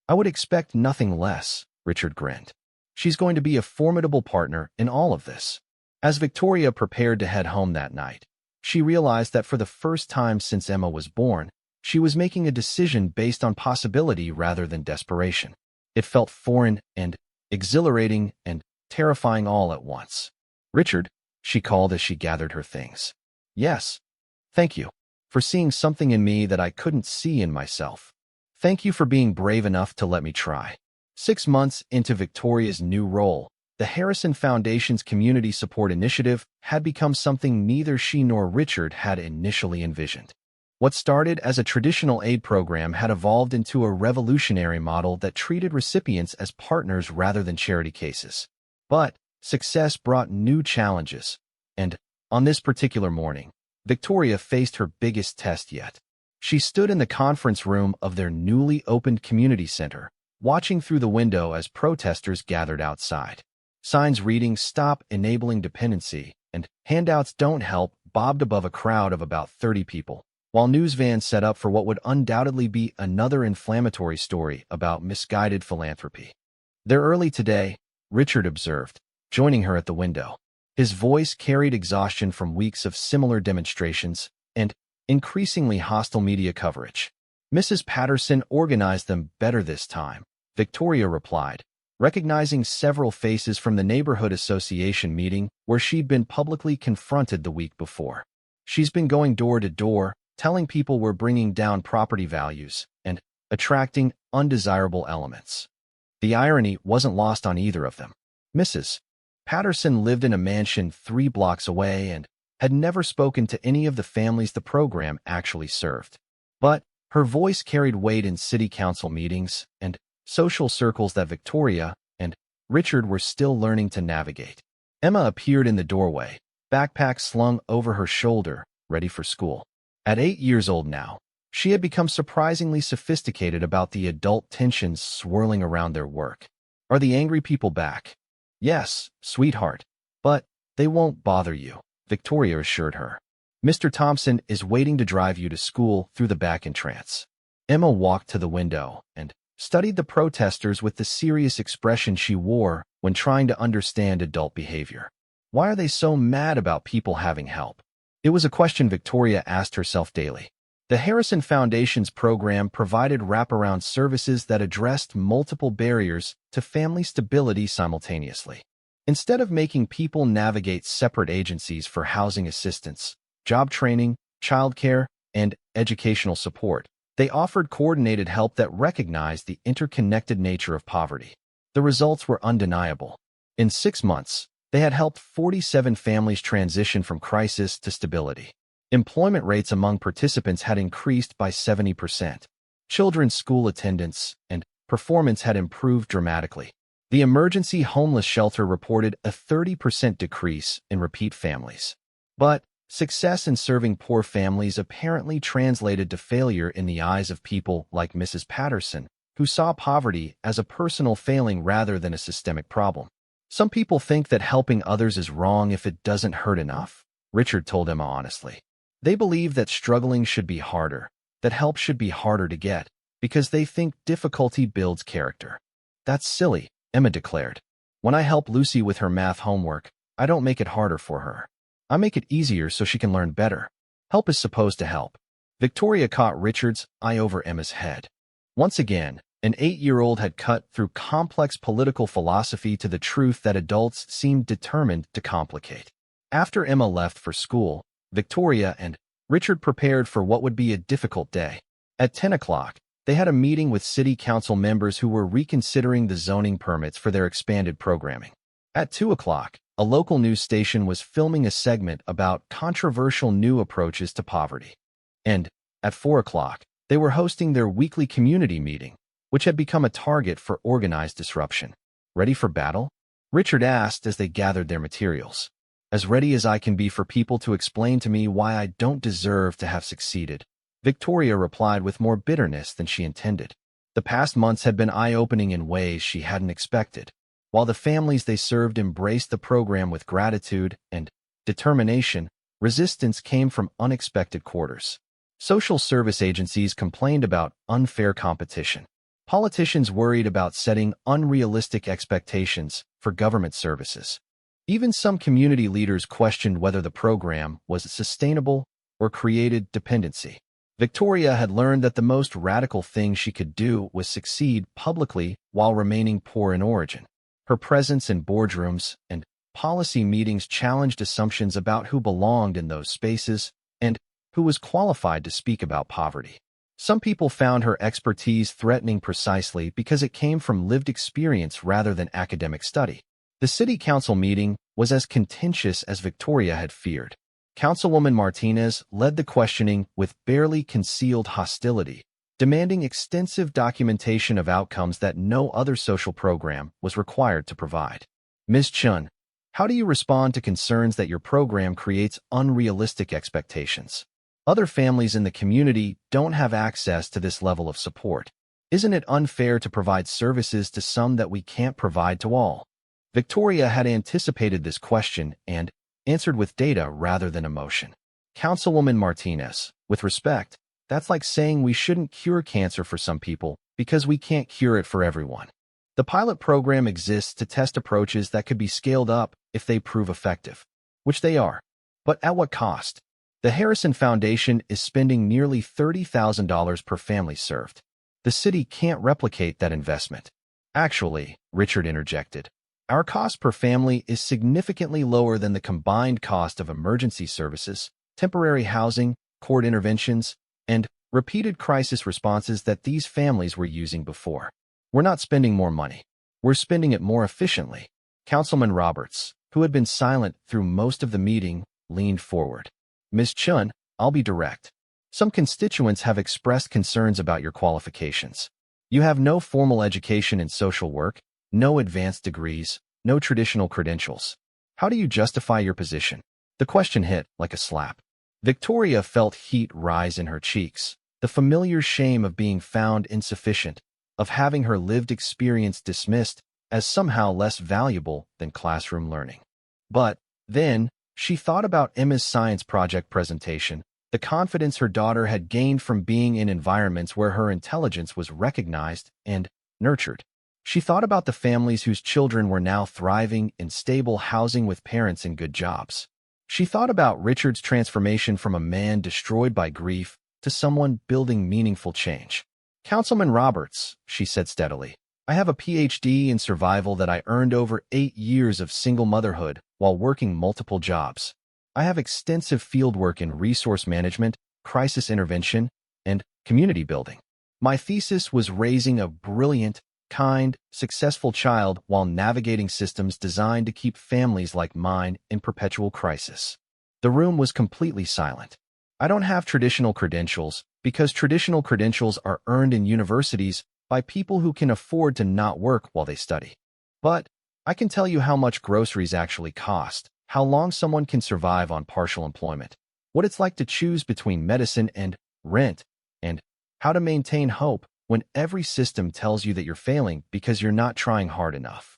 "I would expect nothing less," Richard grinned. "She's going to be a formidable partner in all of this." As Victoria prepared to head home that night, she realized that for the first time since Emma was born, she was making a decision based on possibility rather than desperation. It felt foreign and exhilarating and terrifying all at once. "Richard," she called as she gathered her things. "Yes. Thank you for seeing something in me that I couldn't see in myself. Thank you for being brave enough to let me try." 6 months into Victoria's new role, the Harrison Foundation's community support initiative had become something neither she nor Richard had initially envisioned. What started as a traditional aid program had evolved into a revolutionary model that treated recipients as partners rather than charity cases. But success brought new challenges, and on this particular morning, Victoria faced her biggest test yet. She stood in the conference room of their newly opened community center, watching through the window as protesters gathered outside. Signs reading "Stop Enabling Dependency" and "Handouts Don't Help" bobbed above a crowd of about 30 people, while news vans set up for what would undoubtedly be another inflammatory story about misguided philanthropy. "They're early today," Richard observed, joining her at the window. His voice carried exhaustion from weeks of similar demonstrations and increasingly hostile media coverage. "Mrs. Patterson organized them better this time," Victoria replied, recognizing several faces from the neighborhood association meeting where she'd been publicly confronted the week before. "She's been going door to door, telling people we're bringing down property values and attracting undesirable elements." The irony wasn't lost on either of them. Mrs. Patterson lived in a mansion 3 blocks away and had never spoken to any of the families the program actually served. But her voice carried weight in city council meetings and social circles that Victoria and Richard were still learning to navigate. Emma appeared in the doorway, backpack slung over her shoulder, ready for school. At 8 years old now, she had become surprisingly sophisticated about the adult tensions swirling around their work. "Are the angry people back?" "Yes, sweetheart. But they won't bother you," Victoria assured her. "Mr. Thompson is waiting to drive you to school through the back entrance." Emma walked to the window and studied the protesters with the serious expression she wore when trying to understand adult behavior. Why are they so mad about people having help? It was a question Victoria asked herself daily. The Harrison Foundation's program provided wraparound services that addressed multiple barriers to family stability simultaneously. Instead of making people navigate separate agencies for housing assistance, job training, childcare, and educational support, they offered coordinated help that recognized the interconnected nature of poverty. The results were undeniable. In 6 months, they had helped 47 families transition from crisis to stability. Employment rates among participants had increased by 70%. Children's school attendance and performance had improved dramatically. The emergency homeless shelter reported a 30% decrease in repeat families. But success in serving poor families apparently translated to failure in the eyes of people like Mrs. Patterson, who saw poverty as a personal failing rather than a systemic problem. "Some people think that helping others is wrong if it doesn't hurt enough," Richard told Emma honestly. "They believe that struggling should be harder, that help should be harder to get, because they think difficulty builds character." "That's silly," Emma declared. "When I help Lucy with her math homework, I don't make it harder for her. I make it easier so she can learn better. Help is supposed to help." Victoria caught Richard's eye over Emma's head. Once again, an 8-year-old had cut through complex political philosophy to the truth that adults seemed determined to complicate. After Emma left for school, Victoria and Richard prepared for what would be a difficult day. At 10 o'clock, they had a meeting with city council members who were reconsidering the zoning permits for their expanded programming. At 2 o'clock, a local news station was filming a segment about controversial new approaches to poverty. And at 4 o'clock, they were hosting their weekly community meeting, which had become a target for organized disruption. "Ready for battle?" Richard asked as they gathered their materials. as ready as I can be for people to explain to me why I don't deserve to have succeeded. Victoria replied with more bitterness than she intended. The past months had been eye-opening in ways she hadn't expected. While the families they served embraced the program with gratitude and determination, resistance came from unexpected quarters. Social service agencies complained about unfair competition. Politicians worried about setting unrealistic expectations for government services. Even some community leaders questioned whether the program was sustainable or created dependency. Victoria had learned that the most radical thing she could do was succeed publicly while remaining poor in origin. Her presence in boardrooms and policy meetings challenged assumptions about who belonged in those spaces and who was qualified to speak about poverty. Some people found her expertise threatening precisely because it came from lived experience rather than academic study. The city council meeting was as contentious as Victoria had feared. Councilwoman Martinez led the questioning with barely concealed hostility, demanding extensive documentation of outcomes that no other social program was required to provide. Ms. Chun, how do you respond to concerns that your program creates unrealistic expectations? Other families in the community don't have access to this level of support. Isn't it unfair to provide services to some that we can't provide to all? Victoria had anticipated this question and answered with data rather than emotion. Councilwoman Martinez, with respect, that's like saying we shouldn't cure cancer for some people because we can't cure it for everyone. The pilot program exists to test approaches that could be scaled up if they prove effective, which they are. But at what cost? The Harrison Foundation is spending nearly $30,000 per family served. The city can't replicate that investment. Actually, Richard interjected, our cost per family is significantly lower than the combined cost of emergency services, temporary housing, court interventions, and repeated crisis responses that these families were using before. We're not spending more money. We're spending it more efficiently. Councilman Roberts, who had been silent through most of the meeting, leaned forward. Ms. Chun, I'll be direct. Some constituents have expressed concerns about your qualifications. You have no formal education in social work, no advanced degrees, no traditional credentials. How do you justify your position? The question hit like a slap. Victoria felt heat rise in her cheeks, the familiar shame of being found insufficient, of having her lived experience dismissed as somehow less valuable than classroom learning. But then, she thought about Emma's science project presentation, the confidence her daughter had gained from being in environments where her intelligence was recognized and nurtured. She thought about the families whose children were now thriving in stable housing with parents in good jobs. She thought about Richard's transformation from a man destroyed by grief to someone building meaningful change. Councilman Roberts, she said steadily, I have a PhD in survival that I earned over 8 years of single motherhood while working multiple jobs. I have extensive fieldwork in resource management, crisis intervention, and community building. My thesis was raising a brilliant, kind, successful child while navigating systems designed to keep families like mine in perpetual crisis. The room was completely silent. I don't have traditional credentials because traditional credentials are earned in universities by people who can afford to not work while they study. But I can tell you how much groceries actually cost, how long someone can survive on partial employment, what it's like to choose between medicine and rent, and how to maintain hope when every system tells you that you're failing because you're not trying hard enough.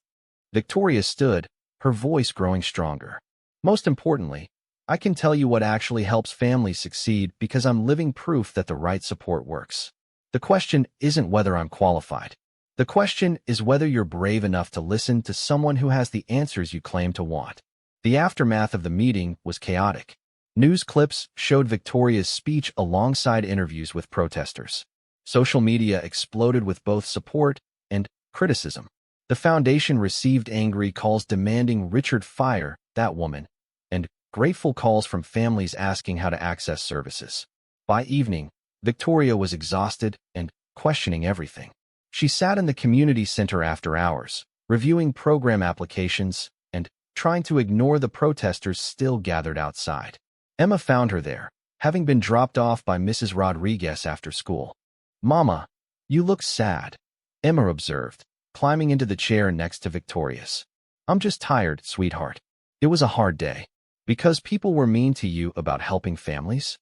Victoria stood, her voice growing stronger. Most importantly, I can tell you what actually helps families succeed because I'm living proof that the right support works. The question isn't whether I'm qualified. The question is whether you're brave enough to listen to someone who has the answers you claim to want. The aftermath of the meeting was chaotic. News clips showed Victoria's speech alongside interviews with protesters. Social media exploded with both support and criticism. The foundation received angry calls demanding Richard fire that woman, and grateful calls from families asking how to access services. By evening, Victoria was exhausted and questioning everything. She sat in the community center after hours, reviewing program applications and trying to ignore the protesters still gathered outside. Emma found her there, having been dropped off by Mrs. Rodriguez after school. Mama, you look sad, Emma observed, climbing into the chair next to Victoria's. I'm just tired, sweetheart. It was a hard day. Because people were mean to you about helping families?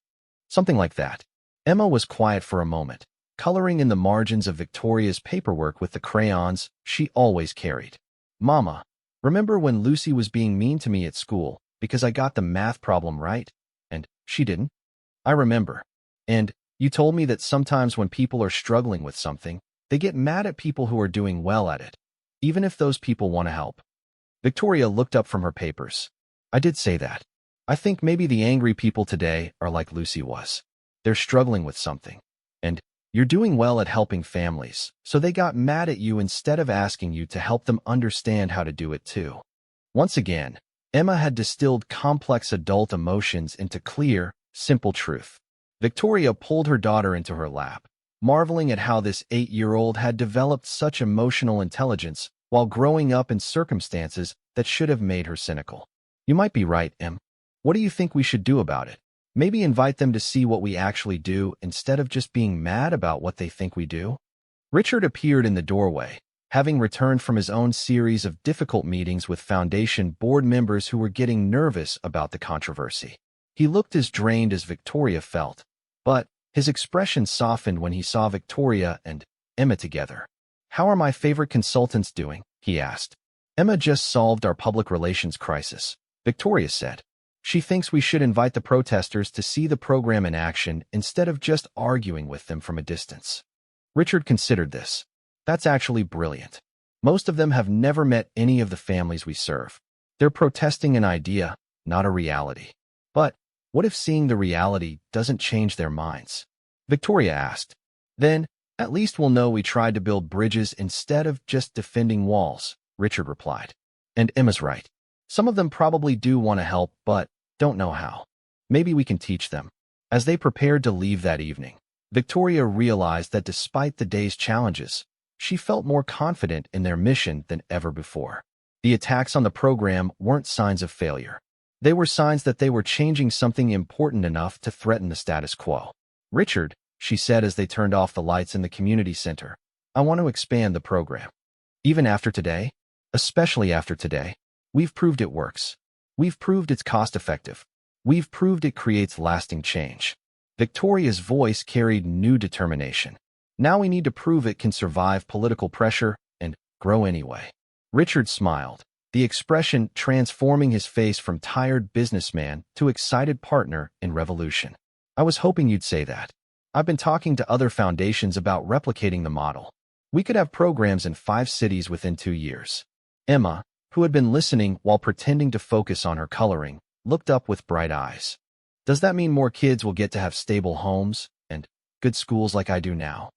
Something like that. Emma was quiet for a moment, coloring in the margins of Victoria's paperwork with the crayons she always carried. Mama, remember when Lucy was being mean to me at school because I got the math problem right? And she didn't? I remember. And you told me that sometimes when people are struggling with something, they get mad at people who are doing well at it, even if those people want to help. Victoria looked up from her papers. I did say that. I think maybe the angry people today are like Lucy was. They're struggling with something. And you're doing well at helping families, so they got mad at you instead of asking you to help them understand how to do it too. Once again, Emma had distilled complex adult emotions into clear, simple truth. Victoria pulled her daughter into her lap, marveling at how this 8-year-old had developed such emotional intelligence while growing up in circumstances that should have made her cynical. You might be right, Em. What do you think we should do about it? Maybe invite them to see what we actually do instead of just being mad about what they think we do? Richard appeared in the doorway, having returned from his own series of difficult meetings with Foundation board members who were getting nervous about the controversy. He looked as drained as Victoria felt, but his expression softened when he saw Victoria and Emma together. How are my favorite consultants doing? He asked. Emma just solved our public relations crisis, Victoria said. She thinks we should invite the protesters to see the program in action instead of just arguing with them from a distance. Richard considered this. That's actually brilliant. Most of them have never met any of the families we serve. They're protesting an idea, not a reality. But what if seeing the reality doesn't change their minds? Victoria asked. Then, at least we'll know we tried to build bridges instead of just defending walls, Richard replied. And Emma's right. Some of them probably do want to help, but don't know how. Maybe we can teach them. As they prepared to leave that evening, Victoria realized that despite the day's challenges, she felt more confident in their mission than ever before. The attacks on the program weren't signs of failure. They were signs that they were changing something important enough to threaten the status quo. Richard, she said as they turned off the lights in the community center, I want to expand the program. Even after today, especially after today, we've proved it works. We've proved it's cost-effective. We've proved it creates lasting change. Victoria's voice carried new determination. Now we need to prove it can survive political pressure and grow anyway. Richard smiled, the expression transforming his face from tired businessman to excited partner in revolution. I was hoping you'd say that. I've been talking to other foundations about replicating the model. We could have programs in 5 cities within 2 years. Emma, who had been listening while pretending to focus on her coloring, looked up with bright eyes. Does that mean more kids will get to have stable homes and good schools like I do now?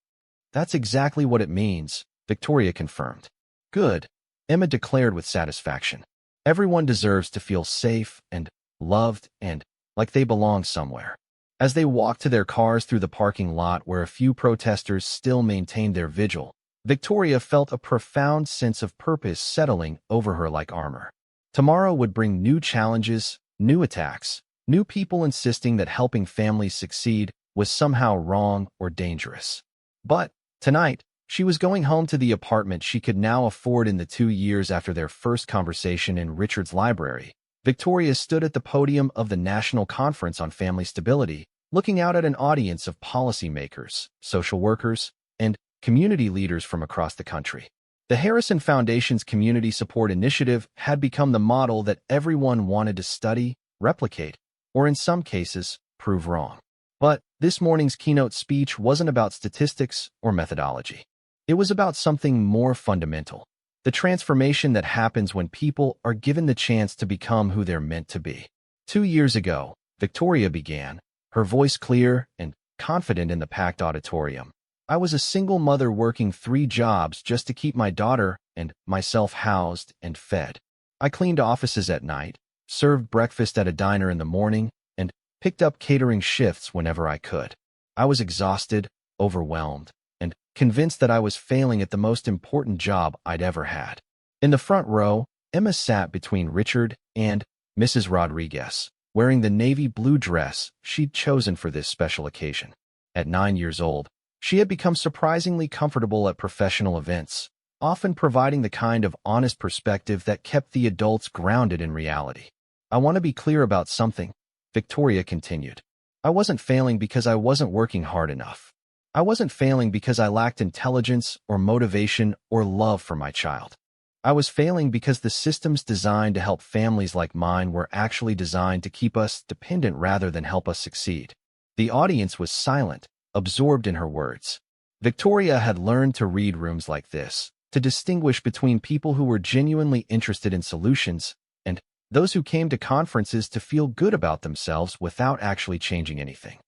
That's exactly what it means, Victoria confirmed. Good, Emma declared with satisfaction. Everyone deserves to feel safe and loved and like they belong somewhere. As they walked to their cars through the parking lot where a few protesters still maintained their vigil, Victoria felt a profound sense of purpose settling over her like armor. Tomorrow would bring new challenges, new attacks, new people insisting that helping families succeed was somehow wrong or dangerous. But tonight, she was going home to the apartment she could now afford in the 2 years after their first conversation in Richard's library. Victoria stood at the podium of the National Conference on Family Stability, looking out at an audience of policymakers, social workers, and community leaders from across the country. The Harrison Foundation's Community Support Initiative had become the model that everyone wanted to study, replicate, or in some cases, prove wrong. But this morning's keynote speech wasn't about statistics or methodology. It was about something more fundamental, the transformation that happens when people are given the chance to become who they're meant to be. 2 years ago, Victoria began, her voice clear and confident in the packed auditorium. I was a single mother working 3 jobs just to keep my daughter and myself housed and fed. I cleaned offices at night, served breakfast at a diner in the morning, and picked up catering shifts whenever I could. I was exhausted, overwhelmed, and convinced that I was failing at the most important job I'd ever had. In the front row, Emma sat between Richard and Mrs. Rodriguez, wearing the navy blue dress she'd chosen for this special occasion. At 9 years old, she had become surprisingly comfortable at professional events, often providing the kind of honest perspective that kept the adults grounded in reality. I want to be clear about something, Victoria continued. I wasn't failing because I wasn't working hard enough. I wasn't failing because I lacked intelligence or motivation or love for my child. I was failing because the systems designed to help families like mine were actually designed to keep us dependent rather than help us succeed. The audience was silent, absorbed in her words. Victoria had learned to read rooms like this, to distinguish between people who were genuinely interested in solutions and those who came to conferences to feel good about themselves without actually changing anything.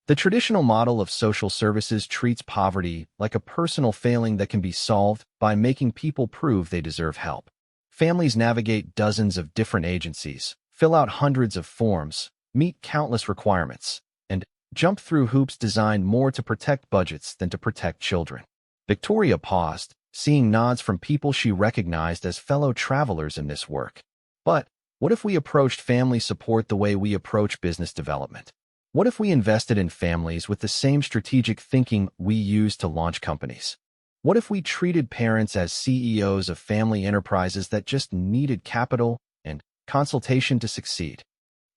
The traditional model of social services treats poverty like a personal failing that can be solved by making people prove they deserve help. Families navigate dozens of different agencies, fill out hundreds of forms, meet countless requirements, and jump through hoops designed more to protect budgets than to protect children. Victoria paused, seeing nods from people she recognized as fellow travelers in this work. But what if we approached family support the way we approach business development? What if we invested in families with the same strategic thinking we use to launch companies? What if we treated parents as CEOs of family enterprises that just needed capital and consultation to succeed?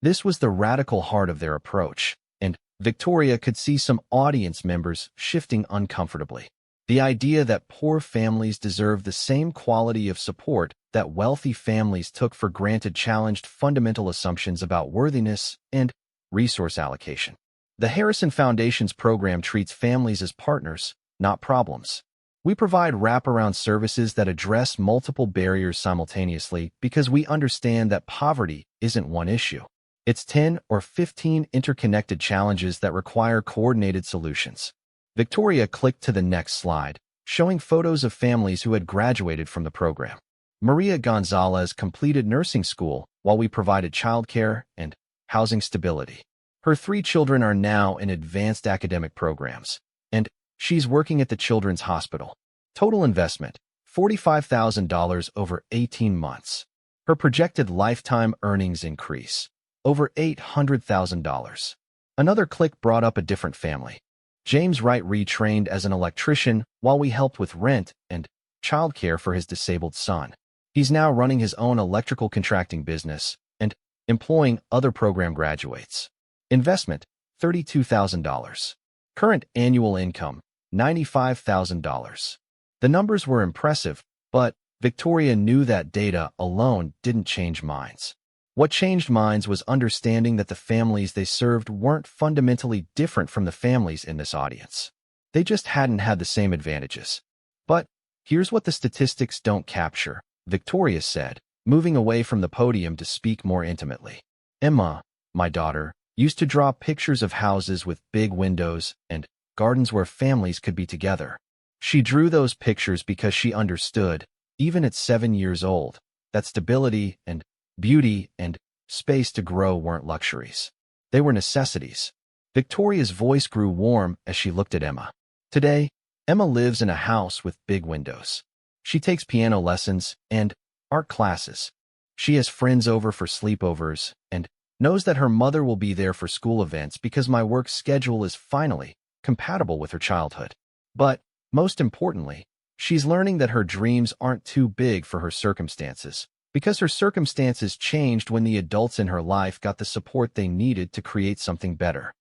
This was the radical heart of their approach, and Victoria could see some audience members shifting uncomfortably. The idea that poor families deserve the same quality of support that wealthy families took for granted challenged fundamental assumptions about worthiness and resource allocation. The Harrison Foundation's program treats families as partners, not problems. We provide wraparound services that address multiple barriers simultaneously because we understand that poverty isn't one issue. It's 10 or 15 interconnected challenges that require coordinated solutions. Victoria clicked to the next slide, showing photos of families who had graduated from the program. Maria Gonzalez completed nursing school while we provided childcare and housing stability. Her 3 children are now in advanced academic programs, and she's working at the Children's Hospital. Total investment, $45,000 over 18 months. Her projected lifetime earnings increase, over $800,000. Another click brought up a different family. James Wright retrained as an electrician while we helped with rent and childcare for his disabled son. He's now running his own electrical contracting business and employing other program graduates. Investment, $32,000. Current annual income, $95,000. The numbers were impressive, but Victoria knew that data alone didn't change minds. What changed minds was understanding that the families they served weren't fundamentally different from the families in this audience. They just hadn't had the same advantages. But here's what the statistics don't capture, Victoria said, moving away from the podium to speak more intimately. Emma, my daughter, used to draw pictures of houses with big windows and gardens where families could be together. She drew those pictures because she understood, even at 7 years old, that stability and beauty and space to grow weren't luxuries. They were necessities. Victoria's voice grew warm as she looked at Emma. Today, Emma lives in a house with big windows. She takes piano lessons and art classes. She has friends over for sleepovers and knows that her mother will be there for school events because my work schedule is finally compatible with her childhood. But, most importantly, she's learning that her dreams aren't too big for her circumstances, because her circumstances changed when the adults in her life got the support they needed to create something better.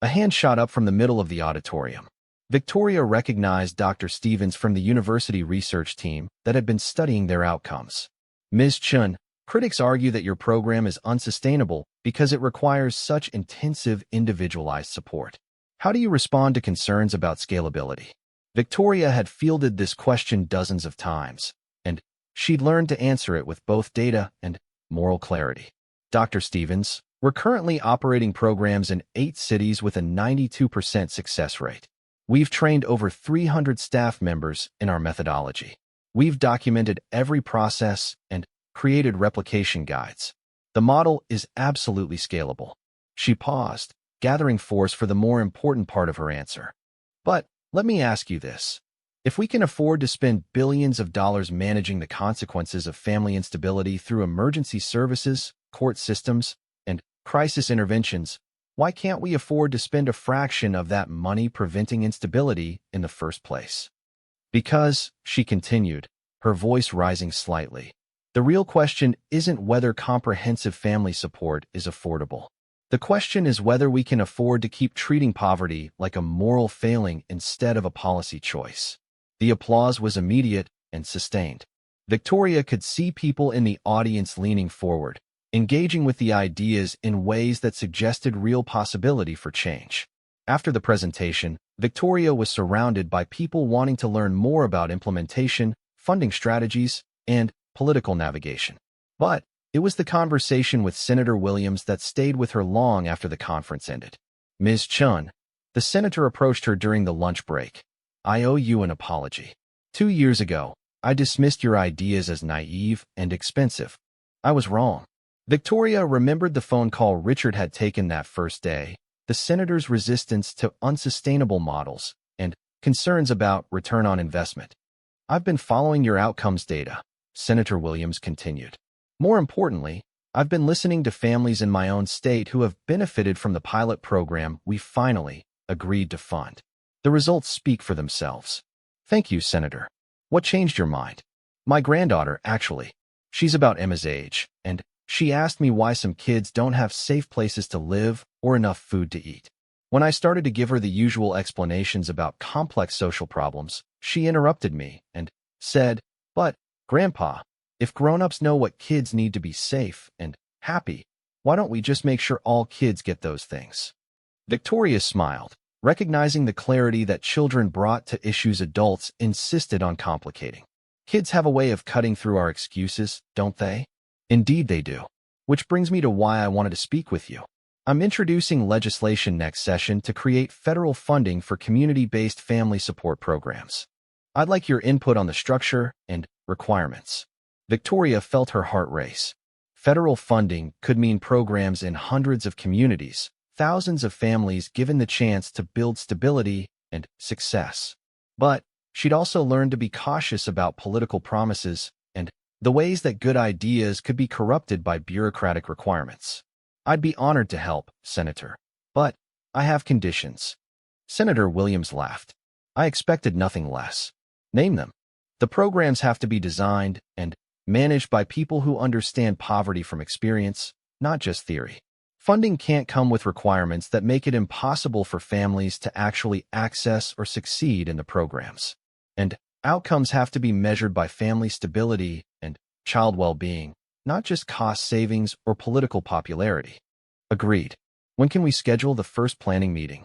A hand shot up from the middle of the auditorium. Victoria recognized Dr. Stevens from the university research team that had been studying their outcomes. Ms. Chun, critics argue that your program is unsustainable because it requires such intensive individualized support. How do you respond to concerns about scalability? Victoria had fielded this question dozens of times, and she'd learned to answer it with both data and moral clarity. Dr. Stevens, we're currently operating programs in 8 cities with a 92% success rate. We've trained over 300 staff members in our methodology. We've documented every process and created replication guides. The model is absolutely scalable. She paused, gathering force for the more important part of her answer. But let me ask you this. If we can afford to spend billions of dollars managing the consequences of family instability through emergency services, court systems, and crisis interventions, why can't we afford to spend a fraction of that money preventing instability in the first place? Because, she continued, her voice rising slightly, The real question isn't whether comprehensive family support is affordable. The question is whether we can afford to keep treating poverty like a moral failing instead of a policy choice. The applause was immediate and sustained. Victoria could see people in the audience leaning forward, engaging with the ideas in ways that suggested real possibility for change. After the presentation, Victoria was surrounded by people wanting to learn more about implementation, funding strategies, and political navigation. But it was the conversation with Senator Williams that stayed with her long after the conference ended. Ms. Chun, the senator approached her during the lunch break. I owe you an apology. 2 years ago, I dismissed your ideas as naive and expensive. I was wrong. Victoria remembered the phone call Richard had taken that first day, the senator's resistance to unsustainable models, and concerns about return on investment. I've been following your outcomes data, Senator Williams continued. More importantly, I've been listening to families in my own state who have benefited from the pilot program we finally agreed to fund. The results speak for themselves. Thank you, Senator. What changed your mind? My granddaughter, actually. She's about Emma's age, and she asked me why some kids don't have safe places to live or enough food to eat. When I started to give her the usual explanations about complex social problems, she interrupted me and said, "But, Grandpa, if grown-ups know what kids need to be safe and happy, why don't we just make sure all kids get those things?" Victoria smiled, recognizing the clarity that children brought to issues adults insisted on complicating. Kids have a way of cutting through our excuses, don't they? Indeed they do. Which brings me to why I wanted to speak with you. I'm introducing legislation next session to create federal funding for community-based family support programs. I'd like your input on the structure and requirements. Victoria felt her heart race. Federal funding could mean programs in hundreds of communities, thousands of families given the chance to build stability and success. But she'd also learned to be cautious about political promises and the ways that good ideas could be corrupted by bureaucratic requirements. I'd be honored to help, Senator, but I have conditions. Senator Williams laughed. I expected nothing less. Name them. The programs have to be designed and managed by people who understand poverty from experience, not just theory. Funding can't come with requirements that make it impossible for families to actually access or succeed in the programs. And outcomes have to be measured by family stability and child well-being, not just cost savings or political popularity. Agreed. When can we schedule the first planning meeting?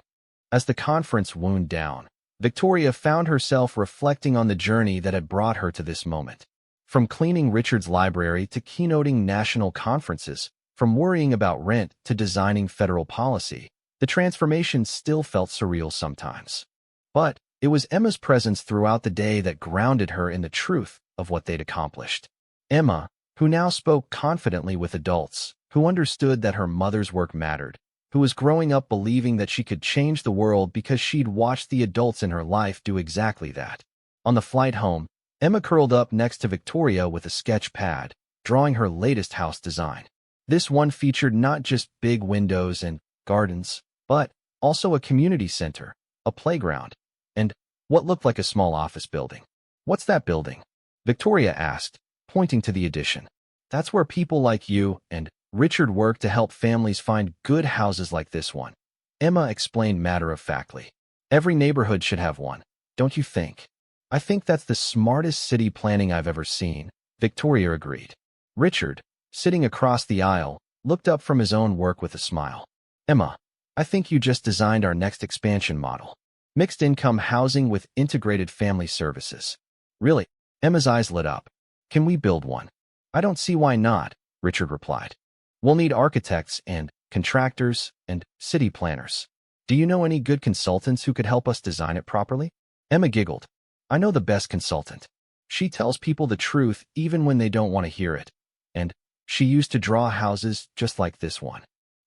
As the conference wound down, Victoria found herself reflecting on the journey that had brought her to this moment. From cleaning Richard's library to keynoting national conferences, from worrying about rent to designing federal policy, the transformation still felt surreal sometimes. But it was Emma's presence throughout the day that grounded her in the truth of what they'd accomplished. Emma, who now spoke confidently with adults, who understood that her mother's work mattered, who was growing up believing that she could change the world because she'd watched the adults in her life do exactly that. On the flight home, Emma curled up next to Victoria with a sketch pad, drawing her latest house design. This one featured not just big windows and gardens, but also a community center, a playground, and what looked like a small office building. What's that building? Victoria asked, pointing to the addition. That's where people like you and Richard work to help families find good houses like this one. Emma explained matter-of-factly. Every neighborhood should have one, don't you think? I think that's the smartest city planning I've ever seen, Victoria agreed. Richard, sitting across the aisle, looked up from his own work with a smile. Emma, I think you just designed our next expansion model. Mixed-income housing with integrated family services. Really? Emma's eyes lit up. Can we build one? I don't see why not, Richard replied. We'll need architects and contractors and city planners. Do you know any good consultants who could help us design it properly? Emma giggled. I know the best consultant. She tells people the truth even when they don't want to hear it. And she used to draw houses just like this one.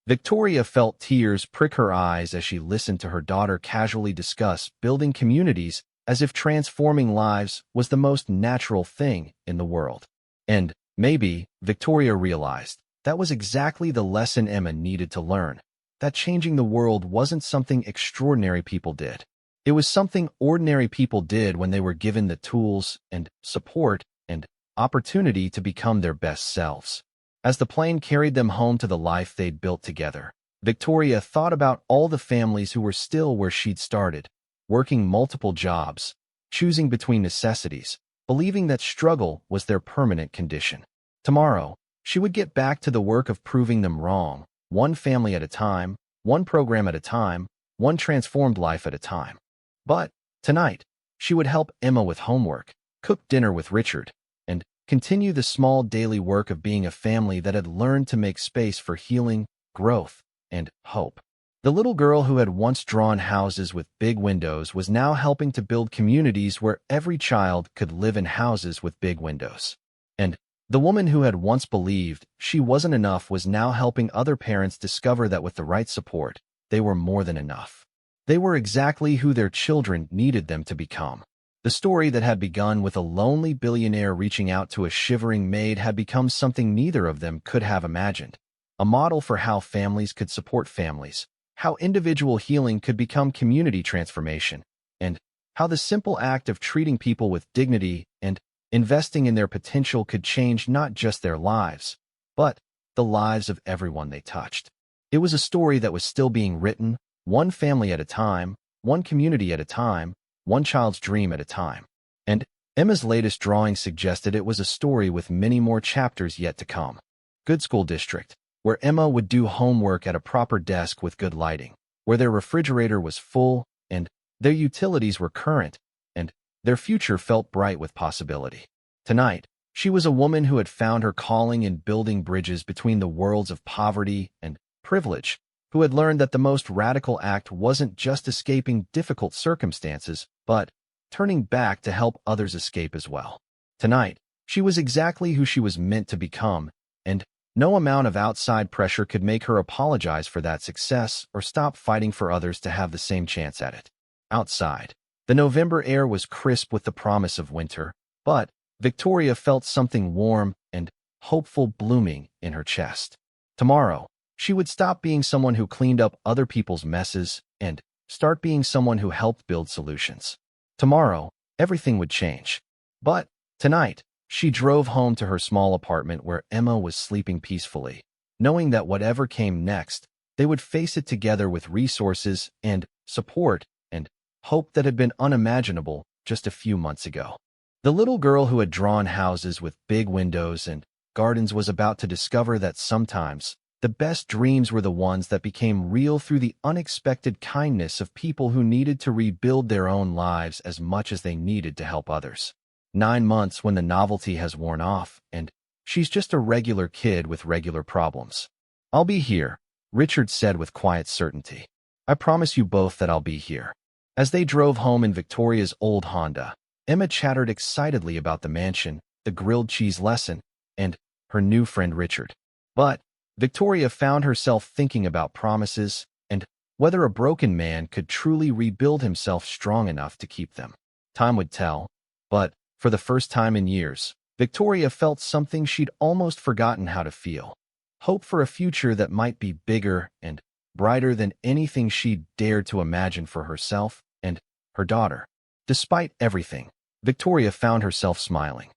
Victoria felt tears prick her eyes as she listened to her daughter casually discuss building communities as if transforming lives was the most natural thing in the world. And maybe, Victoria realized, that was exactly the lesson Emma needed to learn, that changing the world wasn't something extraordinary people did. It was something ordinary people did when they were given the tools and support and opportunity to become their best selves. As the plane carried them home to the life they'd built together, Victoria thought about all the families who were still where she'd started, working multiple jobs, choosing between necessities, believing that struggle was their permanent condition. Tomorrow, she would get back to the work of proving them wrong, one family at a time, one program at a time, one transformed life at a time. But tonight, she would help Emma with homework, cook dinner with Richard, and continue the small daily work of being a family that had learned to make space for healing, growth, and hope. The little girl who had once drawn houses with big windows was now helping to build communities where every child could live in houses with big windows. And the woman who had once believed she wasn't enough was now helping other parents discover that with the right support, they were more than enough. They were exactly who their children needed them to become. The story that had begun with a lonely billionaire reaching out to a shivering maid had become something neither of them could have imagined. A model for how families could support families, how individual healing could become community transformation, and how the simple act of treating people with dignity and investing in their potential could change not just their lives, but the lives of everyone they touched. It was a story that was still being written, one family at a time, one community at a time, one child's dream at a time. And Emma's latest drawing suggested it was a story with many more chapters yet to come. Good School District, where Emma would do homework at a proper desk with good lighting, where their refrigerator was full and their utilities were current, and their future felt bright with possibility. Tonight, she was a woman who had found her calling in building bridges between the worlds of poverty and privilege, who had learned that the most radical act wasn't just escaping difficult circumstances, but turning back to help others escape as well. Tonight, she was exactly who she was meant to become, and no amount of outside pressure could make her apologize for that success or stop fighting for others to have the same chance at it. Outside, the November air was crisp with the promise of winter, but Victoria felt something warm and hopeful blooming in her chest. Tomorrow, she would stop being someone who cleaned up other people's messes and start being someone who helped build solutions. Tomorrow, everything would change. But tonight, she drove home to her small apartment where Emma was sleeping peacefully, knowing that whatever came next, they would face it together with resources and support and hope that had been unimaginable just a few months ago. The little girl who had drawn houses with big windows and gardens was about to discover that sometimes the best dreams were the ones that became real through the unexpected kindness of people who needed to rebuild their own lives as much as they needed to help others. 9 months when the novelty has worn off, and she's just a regular kid with regular problems. "I'll be here," Richard said with quiet certainty. "I promise you both that I'll be here." As they drove home in Victoria's old Honda, Emma chattered excitedly about the mansion, the grilled cheese lesson, and her new friend Richard. But Victoria found herself thinking about promises and whether a broken man could truly rebuild himself strong enough to keep them. Time would tell, but for the first time in years, Victoria felt something she'd almost forgotten how to feel. Hope for a future that might be bigger and brighter than anything she'd dared to imagine for herself and her daughter. Despite everything, Victoria found herself smiling.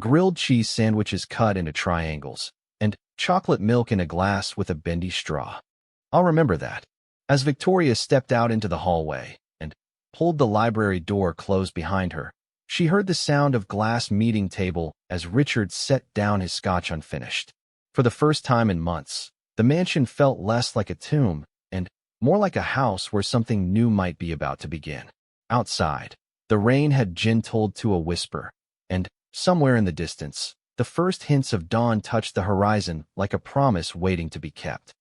Grilled cheese sandwiches cut into triangles, and chocolate milk in a glass with a bendy straw. "I'll remember that." As Victoria stepped out into the hallway and pulled the library door closed behind her, she heard the sound of glass meeting table as Richard set down his scotch unfinished. For the first time in months, the mansion felt less like a tomb and more like a house where something new might be about to begin. Outside, the rain had gentled to a whisper, and somewhere in the distance, the first hints of dawn touched the horizon like a promise waiting to be kept.